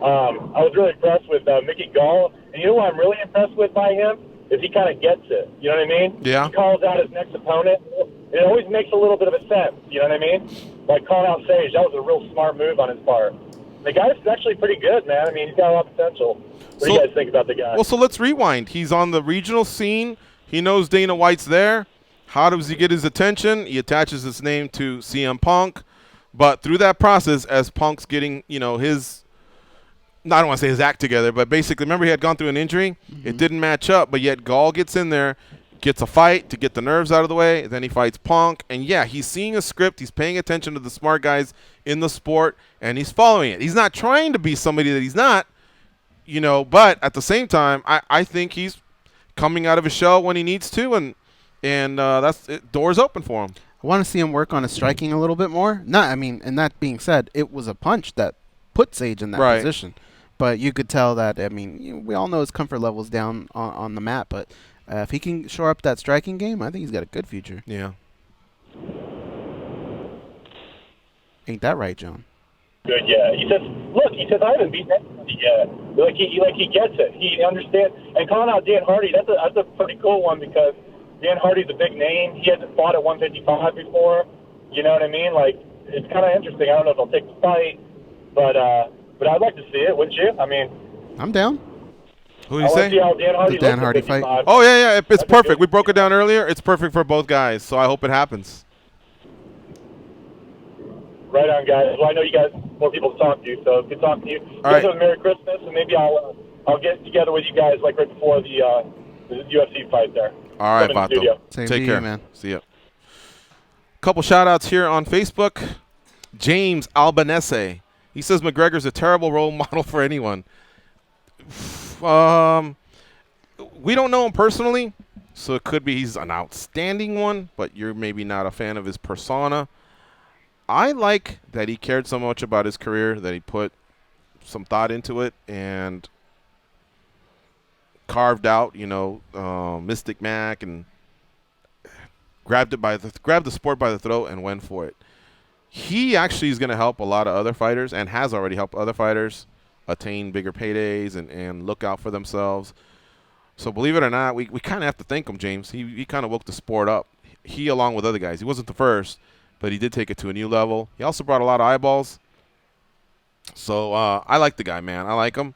I was really impressed with Mickey Gall, and you know what I'm really impressed with by him is he kind of gets it. You know what I mean? Yeah. He calls out his next opponent. It always makes a little bit of a sense. You know what I mean? Like calling out Sage, that was a real smart move on his part. the guy's actually pretty good, man. I mean, he's got a lot of potential. What do you guys think about the guy? Well, so let's rewind. He's on the regional scene. He knows Dana White's there. How does he get his attention? He attaches his name to CM Punk. But through that process, as Punk's getting, his – I don't want to say his act together, but basically, remember he had gone through an injury? Mm-hmm. It didn't match up, but yet Gall gets in there, gets a fight to get the nerves out of the way. Then he fights Punk. And, yeah, he's seeing a script. He's paying attention to the smart guys in the sport, and he's following it. He's not trying to be somebody that he's not, but at the same time, I think he's coming out of his shell when he needs to, and that's it, doors open for him. I want to see him work on his striking a little bit more. And that being said, it was a punch that put Sage in that position. But you could tell that, we all know his comfort level's down on the mat. But if he can shore up that striking game, I think he's got a good future. Yeah. Ain't that right, John? Good, yeah. He says, I haven't beaten anybody yet. He gets it. He understands. And calling out Dan Hardy, that's a pretty cool one because Dan Hardy's a big name. He hasn't fought at 155 before. You know what I mean? It's kind of interesting. I don't know if he'll take the fight, but I'd like to see it, wouldn't you? I'm down. Who do you say? See how Dan Hardy the Dan Hardy fight. Oh, yeah. It's perfect. We broke it down earlier. It's perfect for both guys, so I hope it happens. Right on, guys. Well, I know you guys more people to talk to, so good talking to you. You guys have a Merry Christmas, and maybe I'll get together with you guys right before the UFC fight there. All right, Vato. Take care, man. See ya. Couple shout-outs here on Facebook. James Albanese. He says McGregor's a terrible role model for anyone. We don't know him personally, so it could be he's an outstanding one, but you're maybe not a fan of his persona. I like that he cared so much about his career that he put some thought into it and carved out, Mystic Mac and grabbed the sport by the throat and went for it. He actually is going to help a lot of other fighters and has already helped other fighters attain bigger paydays and look out for themselves. So believe it or not, we kind of have to thank him, James. He kind of woke the sport up. He, along with other guys, he wasn't the first, but he did take it to a new level. He also brought a lot of eyeballs. So I like the guy, man. I like him.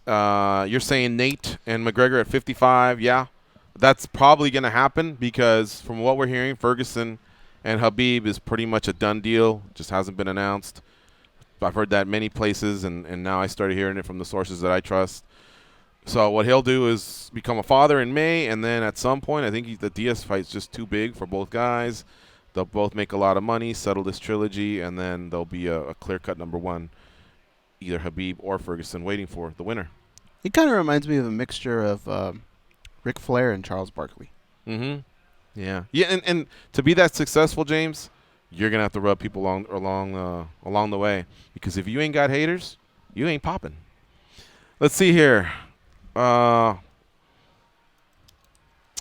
You're saying Nate and McGregor at 55. Yeah, that's probably going to happen because from what we're hearing, Ferguson and Habib is pretty much a done deal. Just hasn't been announced. I've heard that many places, and now I started hearing it from the sources that I trust. So what he'll do is become a father in May, and then at some point, I think the Diaz fight's just too big for both guys. They'll both make a lot of money, settle this trilogy, and then there'll be a clear-cut number one, either Habib or Ferguson, waiting for the winner. He kind of reminds me of a mixture of Ric Flair and Charles Barkley. Mm-hmm. Yeah. Yeah, and to be that successful, James, you're going to have to rub people along the way. Because if you ain't got haters, you ain't popping. Let's see here.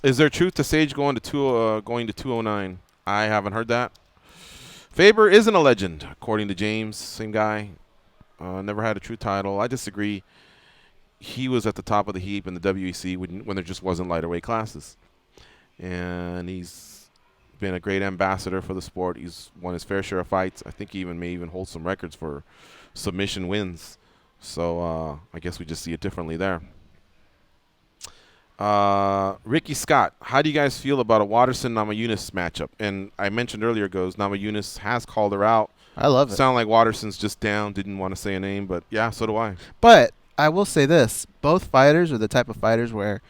Is there truth to Sage going to 209? I haven't heard that. Faber isn't a legend, according to James. Same guy. Never had a true title. I disagree. He was at the top of the heap in the WEC when there just wasn't lighter weight classes. And he's been a great ambassador for the sport. He's won his fair share of fights. I think he may even hold some records for submission wins. So I guess we just see it differently there. Ricky Scott, how do you guys feel about a Waterson-Namajunas matchup? And I mentioned earlier, Namajunas has called her out. I love it. Sound like Waterson's just down, didn't want to say a name, but yeah, so do I. But I will say this. Both fighters are the type of fighters where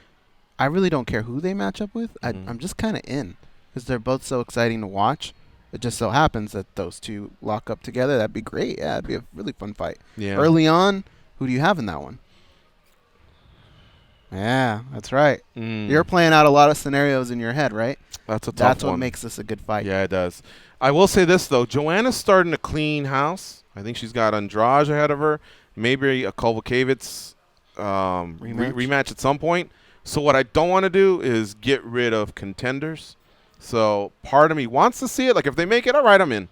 I really don't care who they match up with. I'm just kind of in because they're both so exciting to watch. It just so happens that those two lock up together. That'd be great. Yeah, it'd be a really fun fight. Yeah. Early on, who do you have in that one? Yeah, that's right. You're playing out a lot of scenarios in your head, right? That's a tough That's one. what makes this a good fight. Yeah, it does. I will say this, though. Joanna's starting to clean house. I think she's got Andrade ahead of her. Maybe a Kovalkiewicz rematch at some point. So what I don't want to do is get rid of contenders. So part of me wants to see it. Like if they make it, all right, I'm in.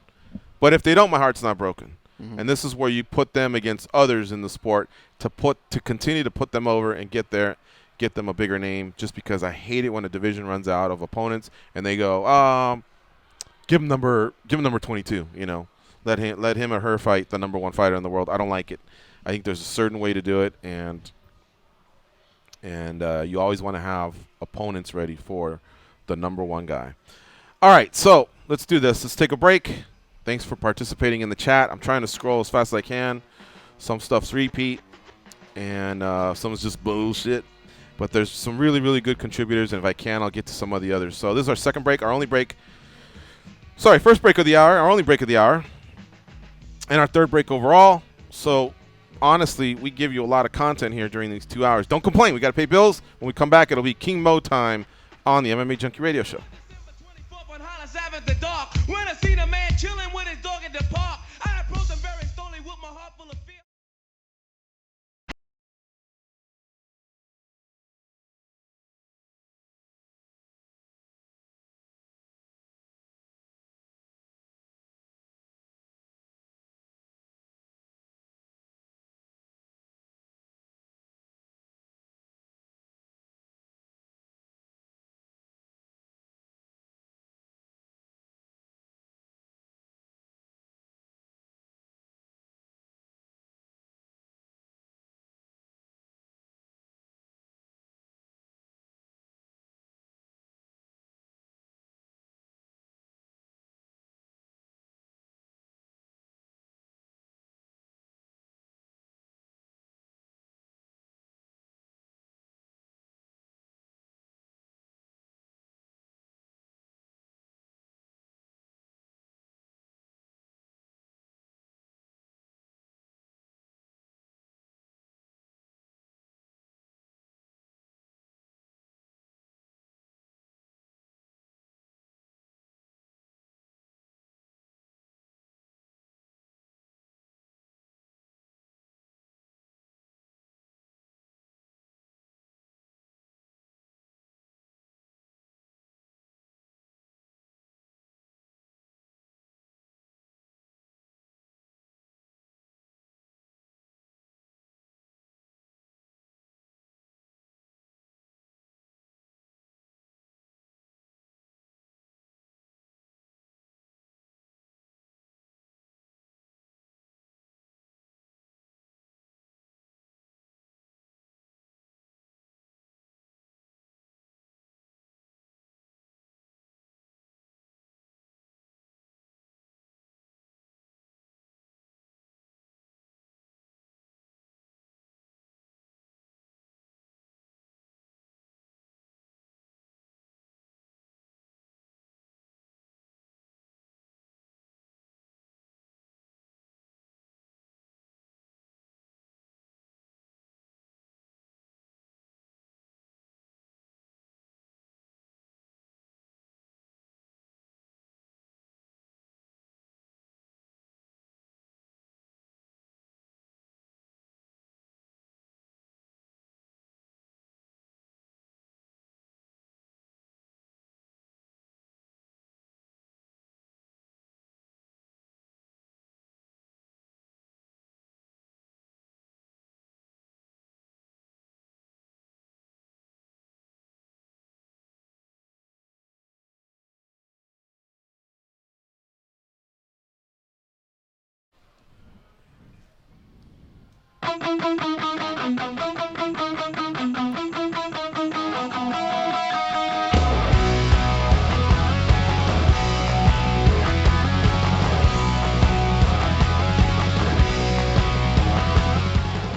But if they don't, my heart's not broken. Mm-hmm. And this is where you put them against others in the sport to continue to put them over and get them a bigger name. Just because I hate it when a division runs out of opponents and they go, give them number 22. let him or her fight the number one fighter in the world. I don't like it. I think there's a certain way to do it, and you always want to have opponents ready for the number one guy. All right, so let's do this. Let's take a break. Thanks for participating in the chat. I'm trying to scroll as fast as I can. Some stuff's repeat, and some is just bullshit. But there's some really, really good contributors, and if I can, I'll get to some of the others. So this is our second break, our only break. Sorry, first break of the hour, our only break of the hour, and our third break overall. So honestly, we give you a lot of content here during these 2 hours. Don't complain. We got to pay bills. When we come back, it'll be King Mo time on the MMA Junkie Radio Show. The dark. When I seen a man chilling with his dog at the park, I approached him very slowly with my heart full of fear.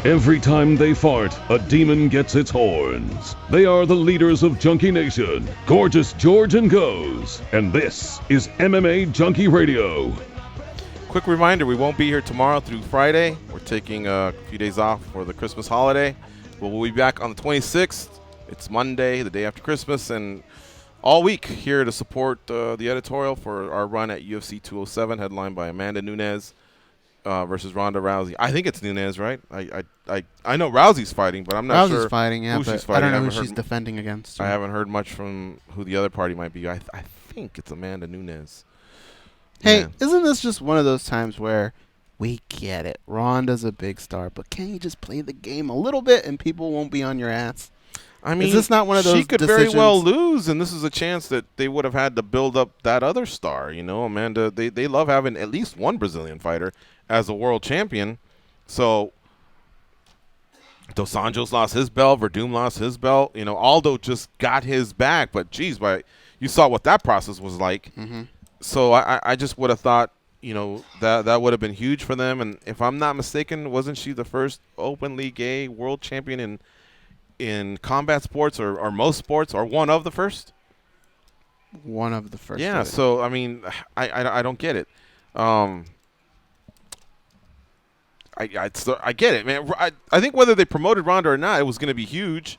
Every time they fart, a demon gets its horns. They are the leaders of Junkie Nation, Gorgeous George and Goes. And this is MMA Junkie Radio. Quick reminder, we won't be here tomorrow through Friday. We're taking a few days off for the Christmas holiday. But we'll be back on the 26th. It's Monday, the day after Christmas, and all week here to support the editorial for our run at UFC 207, headlined by Amanda Nunes versus Ronda Rousey. I think it's Nunes, right? I know Rousey's fighting, but I'm not sure. Rousey's fighting, yeah, who but she's fighting. I don't know who she's defending against. I haven't heard much from who the other party might be. I think it's Amanda Nunes. Hey, isn't this just one of those times where we get it? Ronda's a big star, but can you just play the game a little bit and people won't be on your ass? I mean, is this not one of those she could decisions? very well lose, and this is a chance that they would have had to build up that other star. You know, Amanda, they love having at least one Brazilian fighter as a world champion. So Dos Anjos lost his belt, Verdum lost his belt. You know, Aldo just got his back, but geez, you saw what that process was like. Mm-hmm. So I just would have thought, you know, that would have been huge for them. And if I'm not mistaken, wasn't she the first openly gay world champion in combat sports or most sports, or one of the first? One of the first. Yeah, so, I mean, I don't get it. I get it, man. I think whether they promoted Ronda or not, it was going to be huge.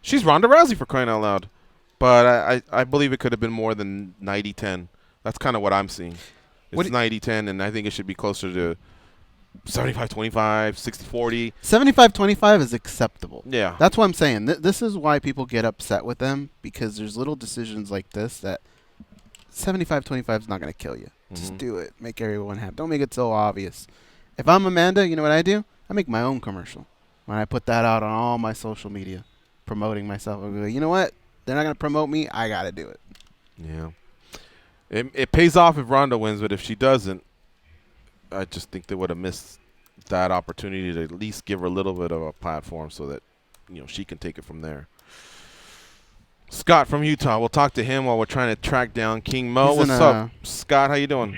She's Ronda Rousey, for crying out loud. But I believe it could have been more than 90-10. That's kind of what I'm seeing. It's 90-10, and I think it should be closer to 75-25, 60-40. 75-25 is acceptable. Yeah. That's what I'm saying. This is why people get upset with them, because there's little decisions like this that 75-25 is not going to kill you. Just do it. Make everyone happy. Don't make it so obvious. If I'm Amanda, you know what I do? I make my own commercial. When I put that out on all my social media, promoting myself, I go, you know what? They're not going to promote me. I got to do it. Yeah. It pays off if Ronda wins, but if she doesn't, I just think they would have missed that opportunity to at least give her a little bit of a platform so that, you know, she can take it from there. Scott from Utah. We'll talk to him while we're trying to track down King Mo. What's up, Scott? How you doing?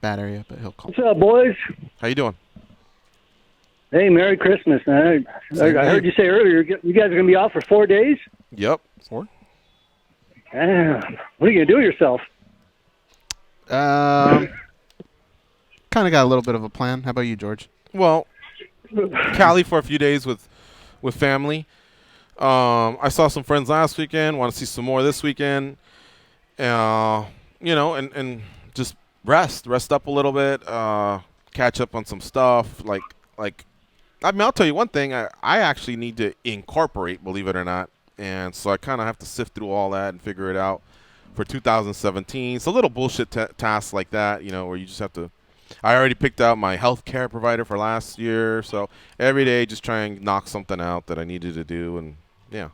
Bad area, but he'll call. What's up, boys? How you doing? Hey, Merry Christmas, man. I heard you say earlier you guys are going to be off for 4 days? Yep. 4. Damn. What are you going to do with yourself? Kind of got a little bit of a plan. How about you, George? Well, Cali for a few days with family. I saw some friends last weekend. Want to see some more this weekend. You know, and just rest up a little bit. Catch up on some stuff. Like I mean, I'll tell you one thing. I actually need to incorporate, believe it or not, and so I kind of have to sift through all that and figure it out for 2017. It's a little bullshit task like that, you know, where you just have to. I already picked out my health care provider for last year, so every day just try and knock something out that I needed to do, and yeah.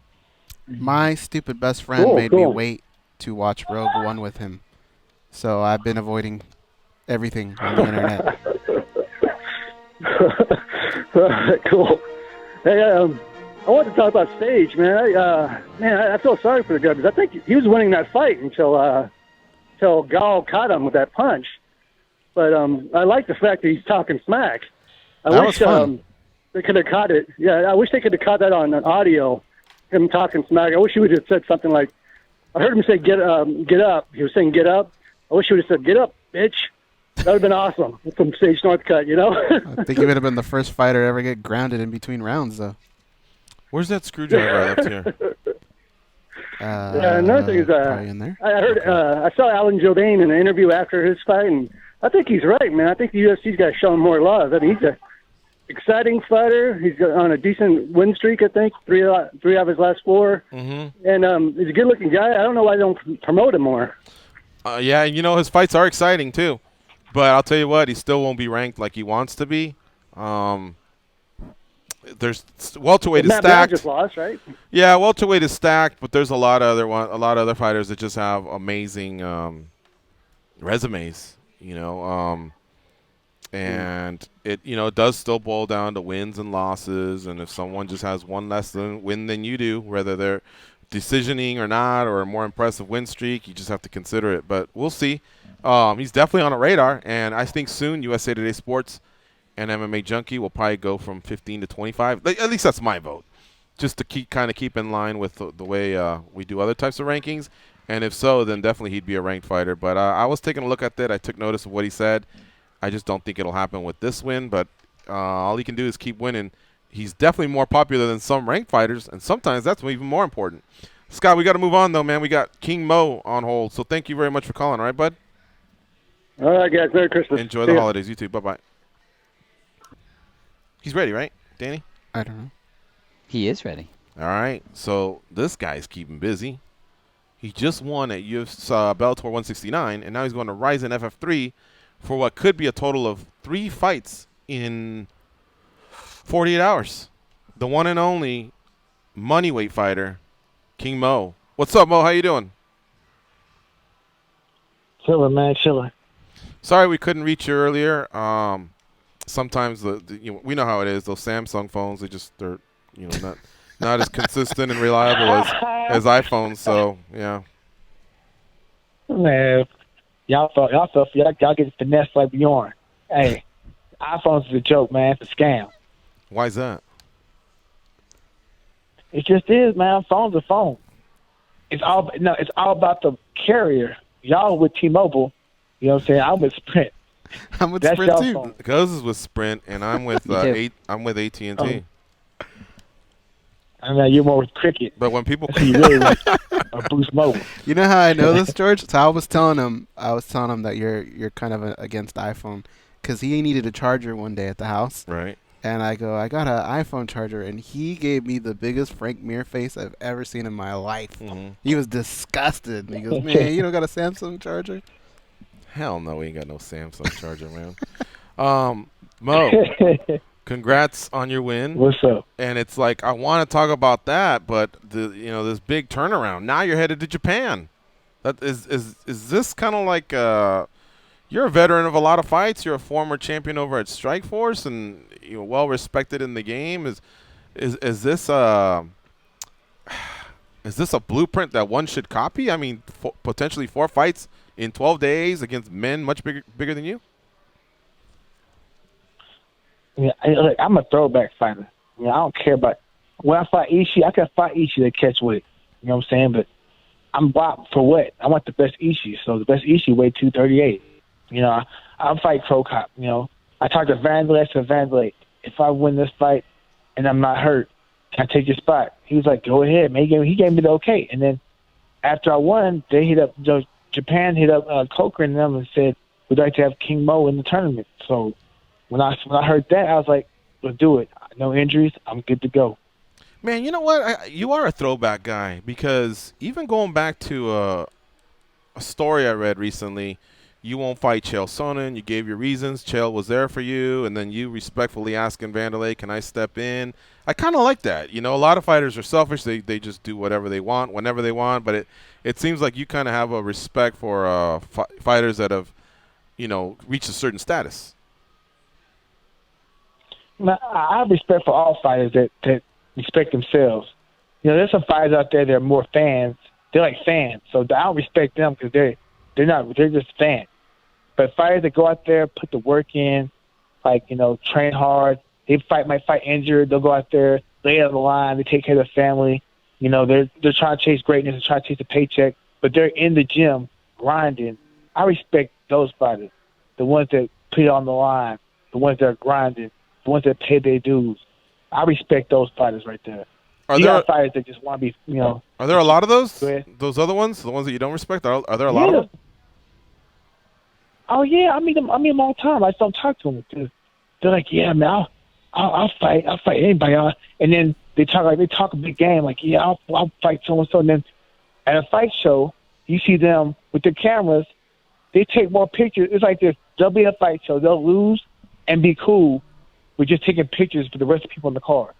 My stupid best friend made me wait to watch Rogue One with him, so I've been avoiding everything on the internet. Cool. Hey, I want to talk about Sage, man. I feel sorry for the guy because I think he was winning that fight until Gall caught him with that punch. But I like the fact that he's talking smack. I wish they could have caught it. Yeah, I wish they could have caught that on audio, him talking smack. I wish he would have said something like, I heard him say, get up. He was saying, get up. I wish he would have said, get up, bitch. That would have been awesome from Sage Northcutt, you know? I think he would have been the first fighter to ever get grounded in between rounds, though. Where's that screwdriver I left here? Yeah, another thing is, in there. I heard, I saw Alan Jourdain in an interview after his fight, and I think he's right, man. I think the UFC's got to show him more love. I mean, he's an exciting fighter. He's on a decent win streak, I think, three out of his last 4. Mm-hmm. And he's a good-looking guy. I don't know why they don't promote him more. Yeah, you know, his fights are exciting, too. But I'll tell you what, he still won't be ranked like he wants to be. There's welterweight is stacked. Just lost, right? Yeah, welterweight is stacked, but there's a lot of other fighters that just have amazing resumes, you know. And it does still boil down to wins and losses. And if someone just has one less win than you do, whether they're decisioning or not, or a more impressive win streak, you just have to consider it. But we'll see. He's definitely on a radar, and I think soon USA Today Sports and MMA Junkie will probably go from 15 to 25. At least that's my vote, just to keep in line with the way we do other types of rankings. And if so, then definitely he'd be a ranked fighter. But I was taking a look at that. I took notice of what he said. I just don't think it'll happen with this win. But all he can do is keep winning. He's definitely more popular than some ranked fighters, and sometimes that's even more important. Scott, we got to move on, though, man. We got King Mo on hold. So thank you very much for calling, all right, bud? All right, guys. Merry Christmas. Enjoy the holidays. You too. Bye-bye. He's ready, right, Danny? I don't know. He is ready. All right. So this guy's keeping busy. He just won at Bellator 169, and now he's going to Rise in FF3 for what could be a total of 3 fights in 48 hours. The one and only Moneyweight fighter, King Mo. What's up, Mo? How you doing? Chilling, man, chilling. Sorry we couldn't reach you earlier. Sometimes we know how it is. Those Samsung phones, they're not as consistent and reliable as iPhones. So yeah. Man, y'all get finessed like Bjorn. Hey, iPhones is a joke, man. It's a scam. Why is that? It just is, man. Phone's a phone. It's all about the carrier. Y'all with T-Mobile, you know what I'm saying? I'm with Sprint. I'm with That's Sprint y'all too. phone. Cuz is with Sprint, and I'm with I'm with AT&T. I mean, you're more with Cricket. But when people you really like or Boost Mobile. You know how I know this, George? So I was telling him that you're kind of against iPhone, because he needed a charger one day at the house. Right. And I go, I got an iPhone charger, and he gave me the biggest Frank Mir face I've ever seen in my life. Mm-hmm. He was disgusted. And he goes, man, you don't got a Samsung charger? Hell no, we ain't got no Samsung charger, man. Mo, congrats on your win. What's up? And it's like, I want to talk about that, but this big turnaround. Now you're headed to Japan. That is this kind of like you're a veteran of a lot of fights. You're a former champion over at Strikeforce, and you're well respected in the game. Is this a blueprint that one should copy? I mean, potentially 4 fights in 12 days against men much bigger than you? Yeah, look, I'm a throwback fighter. I don't care about when I fight Ishii. I can fight Ishii to catch weight. You know what I'm saying? But I'm bought for what? I want the best Ishii. So the best Ishii weighed 238. I'll fight Crow Cop. I talked to Vandalay. I said, Vandalay, if I win this fight and I'm not hurt, can I take your spot? He was like, go ahead, man. He gave me the okay. And then after I won, they hit up Japan, hit up Coker and them and said, we'd like to have King Mo in the tournament. So when I heard that, I was like, let's do it. No injuries. I'm good to go. Man, you know what? You are a throwback guy, because even going back to a story I read recently, you won't fight Chael Sonnen. You gave your reasons. Chael was there for you, and then you respectfully asking Vandalay, can I step in? I kind of like that. A lot of fighters are selfish. They just do whatever they want, whenever they want, but it seems like you kind of have a respect for fighters that have, reached a certain status. I have respect for all fighters that respect themselves. There's some fighters out there that are more fans. They're like fans, so I don't respect them because they're not. They're just fans. But fighters that go out there, put the work in, train hard. They might fight injured. They'll go out there, lay it on the line. They take care of their family. They're trying to chase greatness and trying to chase a paycheck, but they're in the gym grinding. I respect those fighters, the ones that put it on the line, the ones that are grinding, the ones that pay their dues. I respect those fighters right there. Are you there got fighters that just want to be, Are there a lot of those? Those other ones, the ones that you don't respect? Are there a lot of them? Oh yeah, I meet them all the time. I just don't talk to them. They're like, yeah, man, I'll fight anybody. And then they talk a big game. Like, yeah, I'll fight so and so. And then at a fight show, you see them with their cameras. They take more pictures. It's like they'll be at a fight show. They'll lose and be cool with just taking pictures for the rest of the people in the car,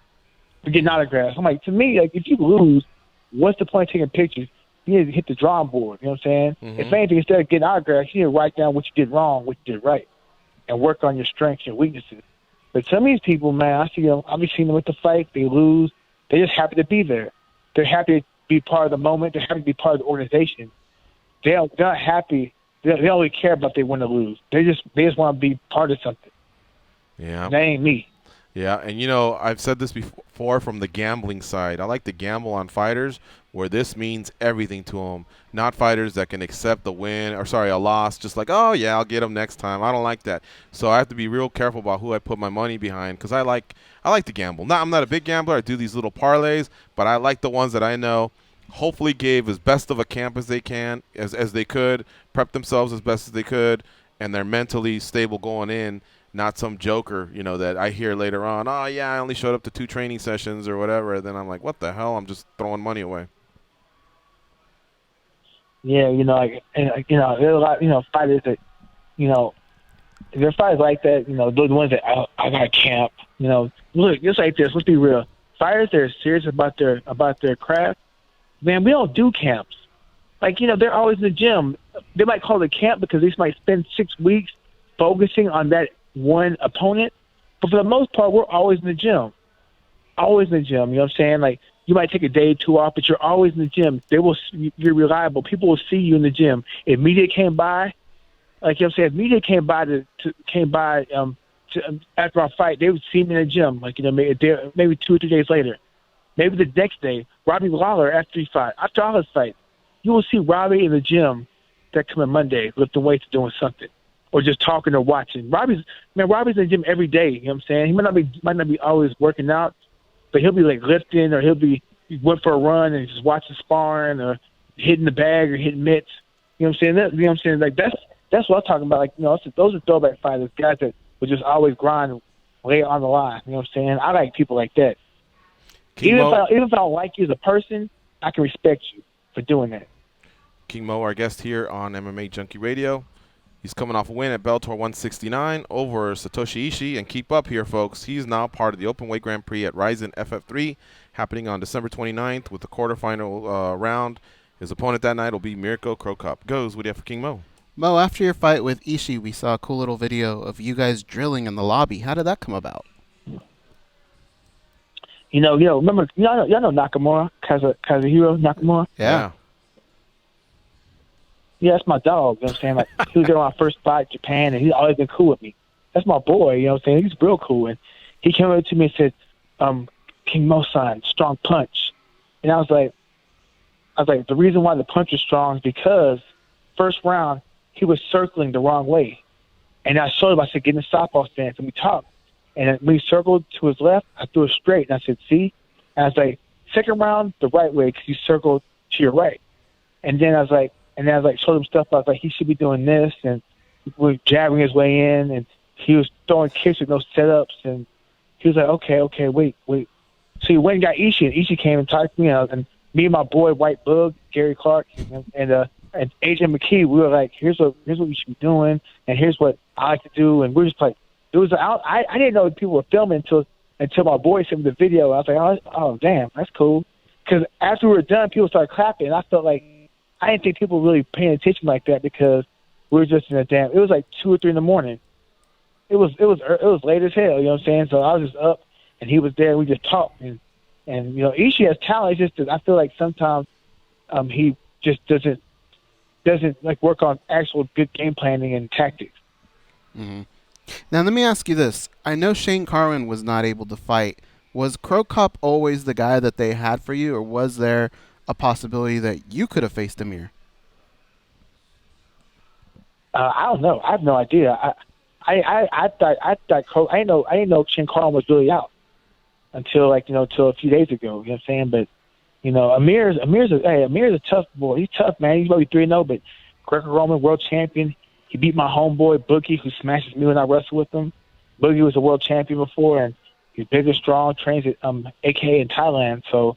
for getting autographs. I'm like, to me, if you lose, what's the point of taking pictures? You need to hit the drawing board. You know what I'm saying? Mm-hmm. If anything, instead of getting autographs, you need to write down what you did wrong, what you did right, and work on your strengths and weaknesses. But some of these people, man, I see them. I've been seeing them with the fight. They lose. They're just happy to be there. They're happy to be part of the moment. They're happy to be part of the organization. They're not happy. They don't really care about if they win or lose. They just want to be part of something. Yeah. That ain't me. Yeah, and I've said this before from the gambling side. I like to gamble on fighters where this means everything to them, not fighters that can accept a loss, just like, oh yeah, I'll get them next time. I don't like that. So I have to be real careful about who I put my money behind, because I like to gamble. I'm not a big gambler. I do these little parlays, but I like the ones that I know hopefully gave as best of a camp as they can, as they could, prep themselves as best as they could, and they're mentally stable going in. Not some joker, that I hear later on, oh, yeah, I only showed up to 2 training sessions or whatever. And then I'm like, what the hell? I'm just throwing money away. Yeah, there's a lot, fighters that, there are fighters like that, those ones that I got to camp. Look, just like this, let's be real. Fighters that are serious about their craft, man, we don't do camps. Like, they're always in the gym. They might call it a camp because they might spend 6 weeks focusing on that one opponent. But for the most part, we're always in the gym. Always in the gym. You know what I'm saying? Like, you might take a day or two off, but you're always in the gym. You're reliable. People will see you in the gym. If media came by, like, you know what I'm saying? If media came by after our fight, they would see me in the gym. Like, maybe 2 or 3 days later. Maybe the next day, Robbie Lawler after all his fights, you will see Robbie in the gym that coming Monday, lifting weights, doing something, or just talking or watching. Robbie's in the gym every day. You know what I'm saying? He might not be always working out, but he'll be like lifting, or he went for a run and just watching sparring, or hitting the bag or hitting mitts. You know what I'm saying? You know what I'm saying? Like that's what I'm talking about. Like, those are throwback fighters, guys that would just always grind and lay it on the line. You know what I'm saying? I like people like that. Even if I don't like you as a person, I can respect you for doing that. King Mo, our guest here on MMA Junkie Radio. He's coming off a win at Bellator 169 over Satoshi Ishii. And keep up here, folks. He's now part of the Openweight Grand Prix at Ryzen FF3, happening on December 29th with the quarterfinal round. His opponent that night will be Mirko Cro Cop. Goes, what do you have for King Mo? Mo, after your fight with Ishii, we saw a cool little video of you guys drilling in the lobby. How did that come about? Remember, y'all know Nakamura, Kazuhiro Nakamura? Yeah. Yeah, that's my dog. You know what I'm saying? Like, he was there on my first fight in Japan, and he's always been cool with me. That's my boy. You know what I'm saying? He's real cool. And he came over to me and said, King Mo-san, strong punch. And I was like, the reason why the punch is strong is because first round, he was circling the wrong way. And I showed him, I said, get in the southpaw stance, and we talked. And when he circled to his left, I threw it straight. And I said, see? And I was like, second round, the right way, because you circled to your right. And then I was like, showed him stuff. I was like, he should be doing this. And we were jabbing his way in. And he was throwing kicks with no setups. And he was like, okay, wait. So he went and got Ishii. And Ishii came and talked to me. And me and my boy, White Bug, Gary Clark, and Agent McKee, we were like, here's what you should be doing. And here's what I like to do. And we're just like, I didn't know people were filming until my boy sent me the video. I was like, oh damn, that's cool. Because after we were done, people started clapping. And I felt like I didn't think people were really paying attention like that because we were just in a damn. It was like 2 or 3 in the morning. It was late as hell. You know what I'm saying? So I was just up, and he was there. We just talked, and Ishii has talent. It's just that I feel like sometimes he just doesn't like work on actual good game planning and tactics. Mm-hmm. Now, let me ask you this. I know Shane Carwin was not able to fight. Was Cro Cop always the guy that they had for you, or was there a possibility that you could have faced Amir? I don't know. I have no idea. I thought I didn't know Shane Carwin was really out until till a few days ago. You know what I'm saying? But Amir's a tough boy. He's tough, man. He's probably 3-0, but Greco-Roman world champion. He beat my homeboy Boogie, who smashes me when I wrestle with him. Boogie was a world champion before, and he's big and strong. Trains at AK in Thailand. So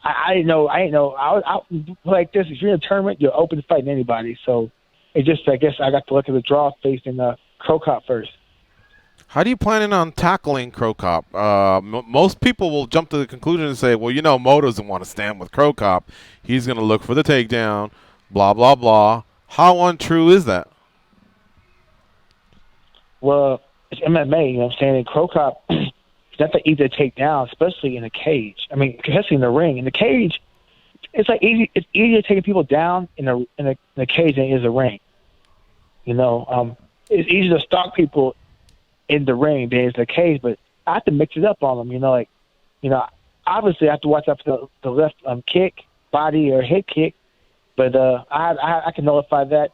I didn't know. I like this. If you're in a tournament, you're open to fighting anybody. So it just, I guess, I got to look at the draw facing Cro Cop first. How do you plan on tackling Cro Cop? Most people will jump to the conclusion and say, well, Mo doesn't want to stand with Cro Cop. He's going to look for the takedown, blah, blah, blah. How untrue is that? Well, it's MMA, you know what I'm saying? And Cro Cop, it's not that easy to take down, especially in a cage. I mean, especially in the ring. In the cage, it's easier taking people down in a cage than it is a ring. It's easier to stalk people in the ring than it's a cage, but I have to mix it up on them. Obviously I have to watch out for the left kick, body or head kick, but I can nullify that.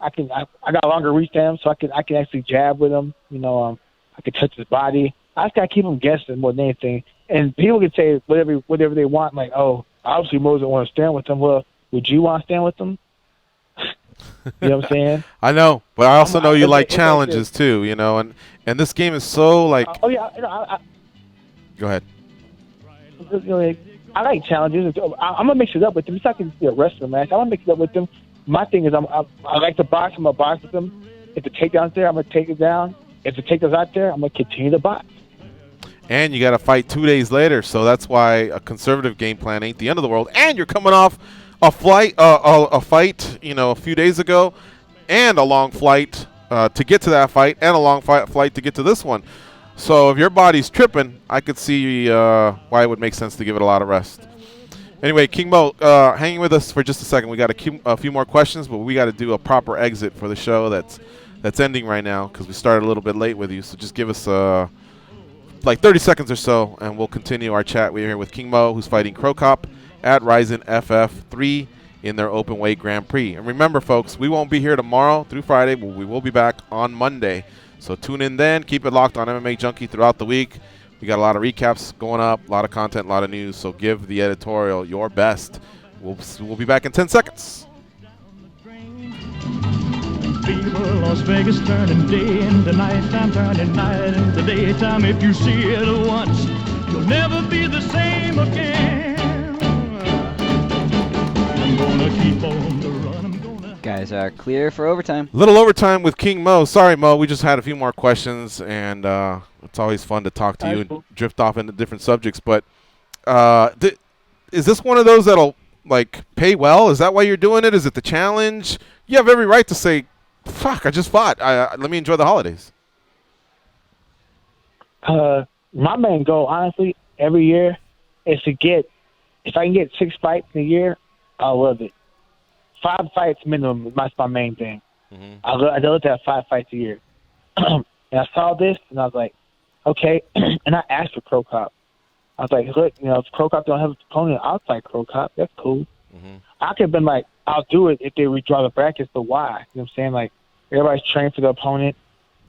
I got a longer reach than him, so I can actually jab with him. I can touch his body. I just gotta keep him guessing more than anything. And people can say whatever they want, like, oh, obviously Mo doesn't want to stand with him. Well, would you want to stand with him? You know what I'm saying? I know, but I also know you like challenges too. And this game is so like. Oh yeah, Go ahead. I like challenges. I'm gonna mix it up with them. It's not gonna be a wrestling match. I'm gonna mix it up with them. My thing is, I like to box. I'm gonna box with them. If the takedown's there, I'm gonna take it down. If the takedown's out there, I'm gonna continue to box. and you got to fight 2 days later. So that's why a conservative game plan ain't the end of the world. And you're coming off a fight, a few days ago, and a long flight to get to that fight, and a long flight to get to this one. So if your body's tripping, I could see why it would make sense to give it a lot of rest. Anyway, King Mo, hanging with us for just a second. We got a few more questions, but we got to do a proper exit for the show that's ending right now because we started a little bit late with you. So just give us like 30 seconds or so, and we'll continue our chat. We're here with King Mo, who's fighting Crow Cop at Ryzen FF3 in their open weight Grand Prix. And remember, folks, we won't be here tomorrow through Friday, but we will be back on Monday. So tune in then. Keep it locked on MMA Junkie throughout the week. We got a lot of recaps going up, a lot of content, a lot of news. So give the editorial your best. We'll be back in 10 seconds. Fever, Las Vegas turning day into nighttime, turning night into daytime. If you see it once, you'll never be the same again. I'm gonna keep on the run. Guys are clear for overtime. Little overtime with King Mo. Sorry, Mo, we just had a few more questions, and it's always fun to talk to you and drift off into different subjects. But is this one of those that'll like pay well? Is that why you're doing it? Is it the challenge? You have every right to say, "Fuck, I just fought. Let me enjoy the holidays." My main goal, honestly, every year is to get. If I can get 6 fights in a year, I love it. 5 fights minimum. That's my main thing. Mm-hmm. I love to have 5 fights a year. And I saw this, and I was like, okay. And I asked for Crow Cop. I was like, look, if Crow Cop don't have an opponent, I'll fight Crow Cop. That's cool. Mm-hmm. I could have been like, I'll do it if they redraw the brackets, but why? You know what I'm saying? Like, everybody's trained for the opponent.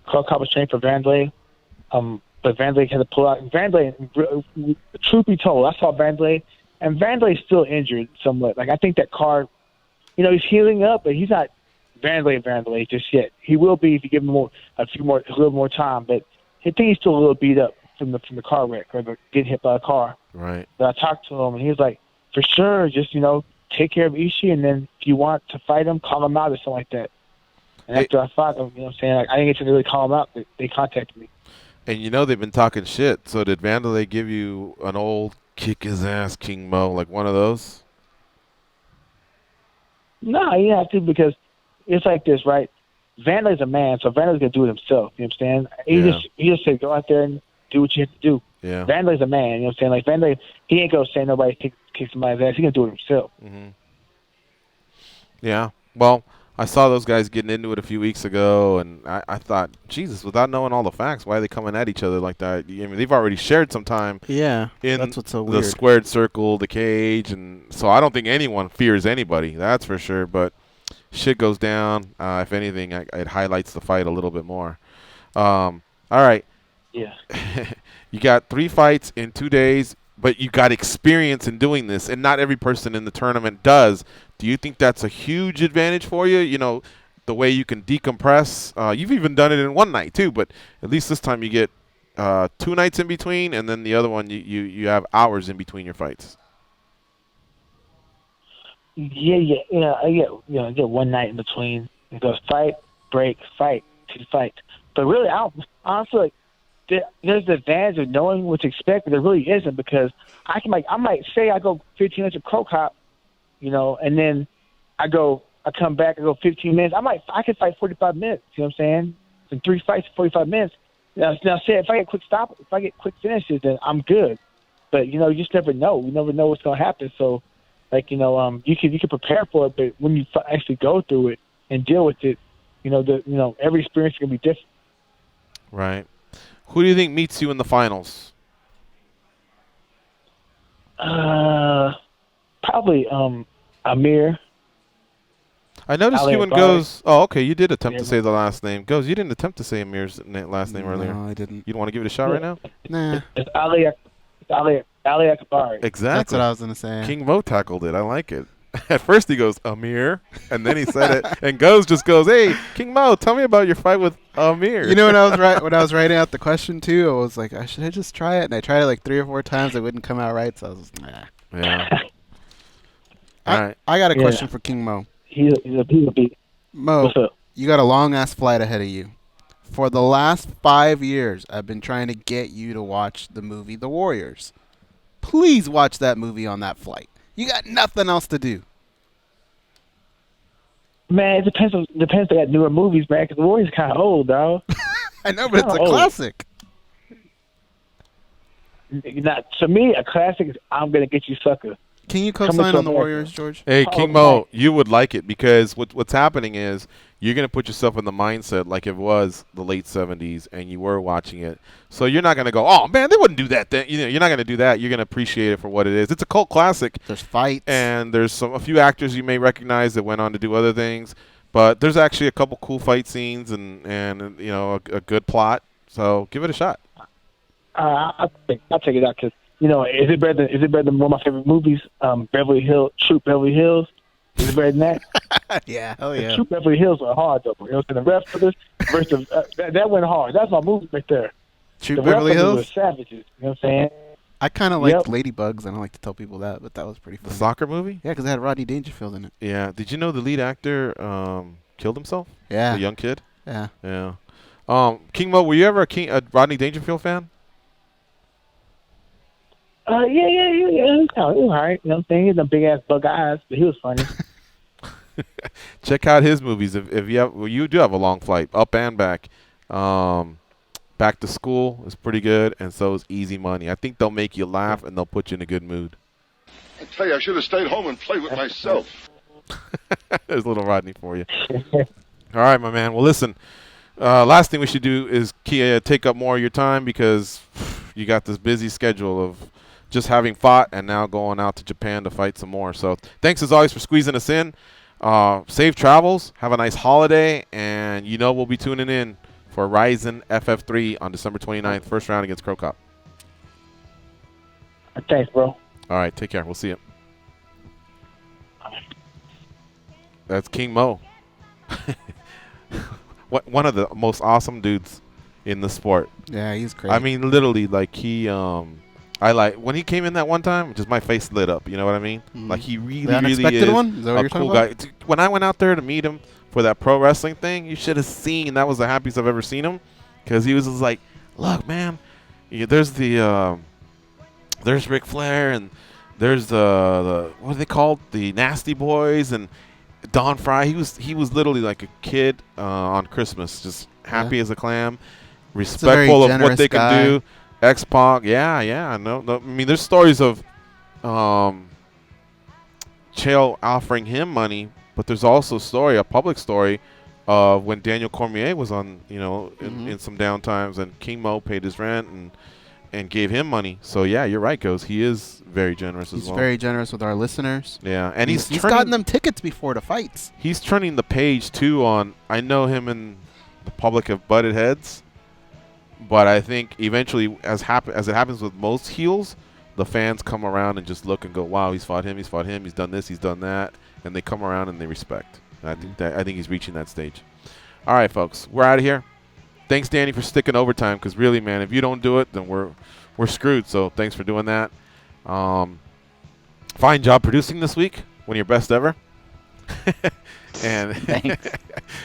Crow Cop was trained for Vandalay. But Vandalay had to pull out. And Vandalay, truth be told, I saw Vandalay, and Vandalay's still injured somewhat. Like, I think that card, he's healing up, but he's not Vandalay just yet. He will be if you give him a little more time. But I think he's still a little beat up from the car wreck or getting hit by a car. Right. But I talked to him, and he was like, for sure, just take care of Ishii, and then if you want to fight him, call him out or something like that. And after I fought him, what I'm saying, like, I didn't get to really call him out. They contacted me. And they've been talking shit. So did Vandalay give you an old kick his ass King Mo, like one of those? No, you have to, because it's like this, right? Vandalay's a man, so Vandalay's going to do it himself. You know what I'm saying? He just said, go out there and do what you have to do. Yeah. Vandalay's a man, you know what I'm saying? Like, Vandalay, he ain't going to say nobody kick somebody's ass. He's going to do it himself. Mm-hmm. Yeah. Well, I saw those guys getting into it a few weeks ago, and I thought, Jesus, without knowing all the facts, why are they coming at each other like that? I mean, they've already shared some time in that's what's so the weird. squared circle, the cage, and so I don't think anyone fears anybody, that's for sure, but shit goes down. If anything, it highlights the fight a little bit more. All right. Yeah. You got 3 fights in 2 days, but you got experience in doing this, and not every person in the tournament does. Do you think that's a huge advantage for you? The way you can decompress. You've even done it in one night too, but at least this time you get 2 nights in between, and then the other one you have hours in between your fights. Yeah. I get 1 night in between. It goes fight, break, fight, 2 fights. But really, honestly, like, there's the advantage of knowing what to expect, but there really isn't, because I might say I go 15 minutes of Crow Cop, and then I come back, I go 15 minutes. I could fight 45 minutes, you know what I'm saying? In 3 fights, 45 minutes. Now say if I get quick finishes, then I'm good. But, you just never know. You never know what's going to happen. So, like, you can prepare for it, but when you actually go through it and deal with it, every experience is going to be different. Right. Who do you think meets you in the finals? Probably Amir. I noticed you and Akbari. Goes. Oh, okay. You did attempt to say the last name. Goes, you didn't attempt to say Amir's last name earlier. No, I didn't. You don't want to give it a shot right now? Nah. It's Ali Akbari. Exactly. That's what I was going to say. King Mo tackled it. I like it. At first he goes, Amir, and then he said it, and Goes just goes, hey, King Mo, tell me about your fight with Amir. When I was writing out the question too, I was like, should I just try it? And I tried it like 3 or 4 times. It wouldn't come out right, so I was just, nah. Yeah. All right. I got a question for King Mo. He's a beat. Mo, you got a long-ass flight ahead of you. For the last 5 years, I've been trying to get you to watch the movie The Warriors. Please watch that movie on that flight. You got nothing else to do. Man, it depends. Depends. They got newer movies, man. Because The Warriors kind of old, dog. I know, but it's a classic. Not to me, a classic is "I'm Gonna Get You, Sucker." Can you co-sign on The Warriors, George? Hey, King Mo, you would like it because what's happening is you're going to put yourself in the mindset like it was the late 70s and you were watching it. So you're not going to go, oh, man, they wouldn't do that then. You know, you're not going to do that. You're going to appreciate it for what it is. It's a cult classic. There's fights. And there's a few actors you may recognize that went on to do other things. But there's actually a couple cool fight scenes and you know, a good plot. So give it a shot. I'll check it out because, you know, is it better than one of my favorite movies, Beverly Hills? Is it better than that? Yeah, hell yeah. Troop Beverly Hills went hard though. You know, the rest of this versus that went hard. That's my movie right there. Troop the Beverly rest of Hills them were savages. You know what I'm saying? I kind of liked Ladybugs. I don't like to tell people that, but that was pretty fun. The soccer movie? Yeah, because it had Rodney Dangerfield in it. Yeah. Did you know the lead actor killed himself? Yeah. The young kid? Yeah. Yeah. King Mo, were you ever a Rodney Dangerfield fan? Yeah. He was all right. You know what I'm saying? He had them big ass bug eyes, but he was funny. Check out his movies if you have. Well, you do have a long flight up and back. Back to School is pretty good, and so is Easy Money. I think they'll make you laugh and they'll put you in a good mood. I tell you, I should have stayed home and played with myself. There's a little Rodney for you. All right, my man. Well, listen. Last thing we should do is take up more of your time because you got this busy schedule of just having fought and now going out to Japan to fight some more. So thanks as always for squeezing us in. Safe travels. Have a nice holiday. And you know we'll be tuning in for Ryzen FF3 on December 29th, first round against Crow Cop. Thanks, bro. All right, take care. We'll see you. That's King Mo. One of the most awesome dudes in the sport. Yeah, he's great. I mean, literally, like I like when he came in that one time, just my face lit up. You know what I mean? Mm-hmm. Like he really, the really unexpected is one? Is that what a you're cool talking guy. When I went out there to meet him for that pro wrestling thing, you should have seen. That was the happiest I've ever seen him, because he was just like, "Look, man, there's Ric Flair and there's the what are they called? The Nasty Boys and Don Fry." He was literally like a kid on Christmas, just happy as a clam, respectful of what they can do. X-Pac, yeah. No. I mean, there's stories of Chael offering him money, but there's also a public story of when Daniel Cormier was on, in some downtimes, and King Mo paid his rent and gave him money. So yeah, you're right, Goes. He is very generous as well. He's very generous with our listeners. Yeah, and he's gotten them tickets before to fights. He's turning the page too on. I know him and the public have butted heads. But I think eventually, as it happens with most heels, the fans come around and just look and go, "Wow, he's fought him, he's done this, he's done that," and they come around and they respect. I think he's reaching that stage. All right, folks, we're out of here. Thanks, Danny, for sticking overtime, because really, man, if you don't do it, then we're screwed. So thanks for doing that. Fine job producing this week. One of your best ever. And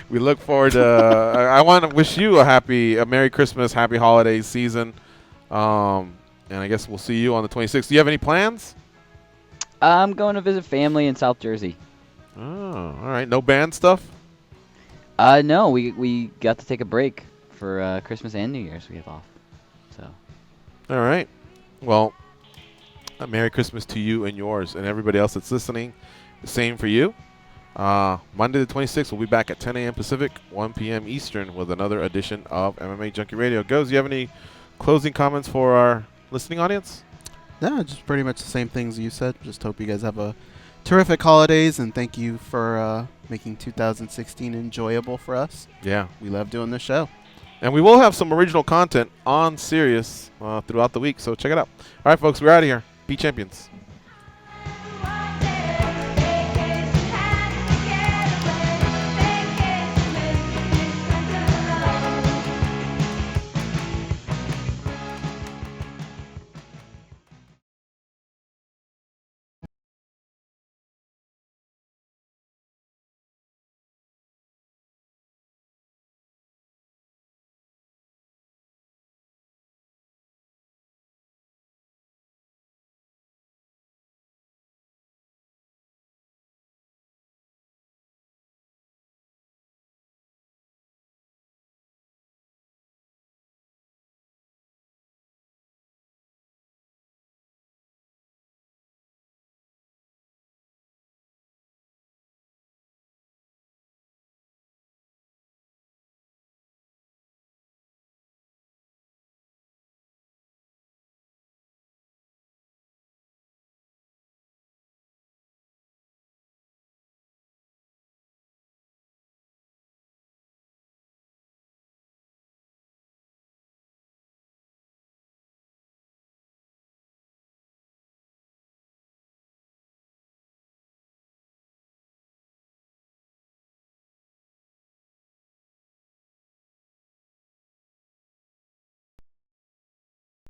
we look forward to I want to wish you a Merry Christmas, Happy Holidays season. And I guess we'll see you on the 26th. Do you have any plans? I'm going to visit family in South Jersey. Oh, all right. No band stuff? No, we got to take a break for Christmas and New Year's. We have off. So. All right. Well, a Merry Christmas to you and yours and everybody else that's listening. The same for you. Monday the 26th, we'll be back at 10 a.m. Pacific, 1 p.m. Eastern with another edition of MMA Junkie Radio. Goes, do you have any closing comments for our listening audience? No, just pretty much the same things you said. Just hope you guys have a terrific holidays, and thank you for making 2016 enjoyable for us. Yeah. We love doing this show. And we will have some original content on Sirius throughout the week, so check it out. All right, folks, we're out of here. Be champions.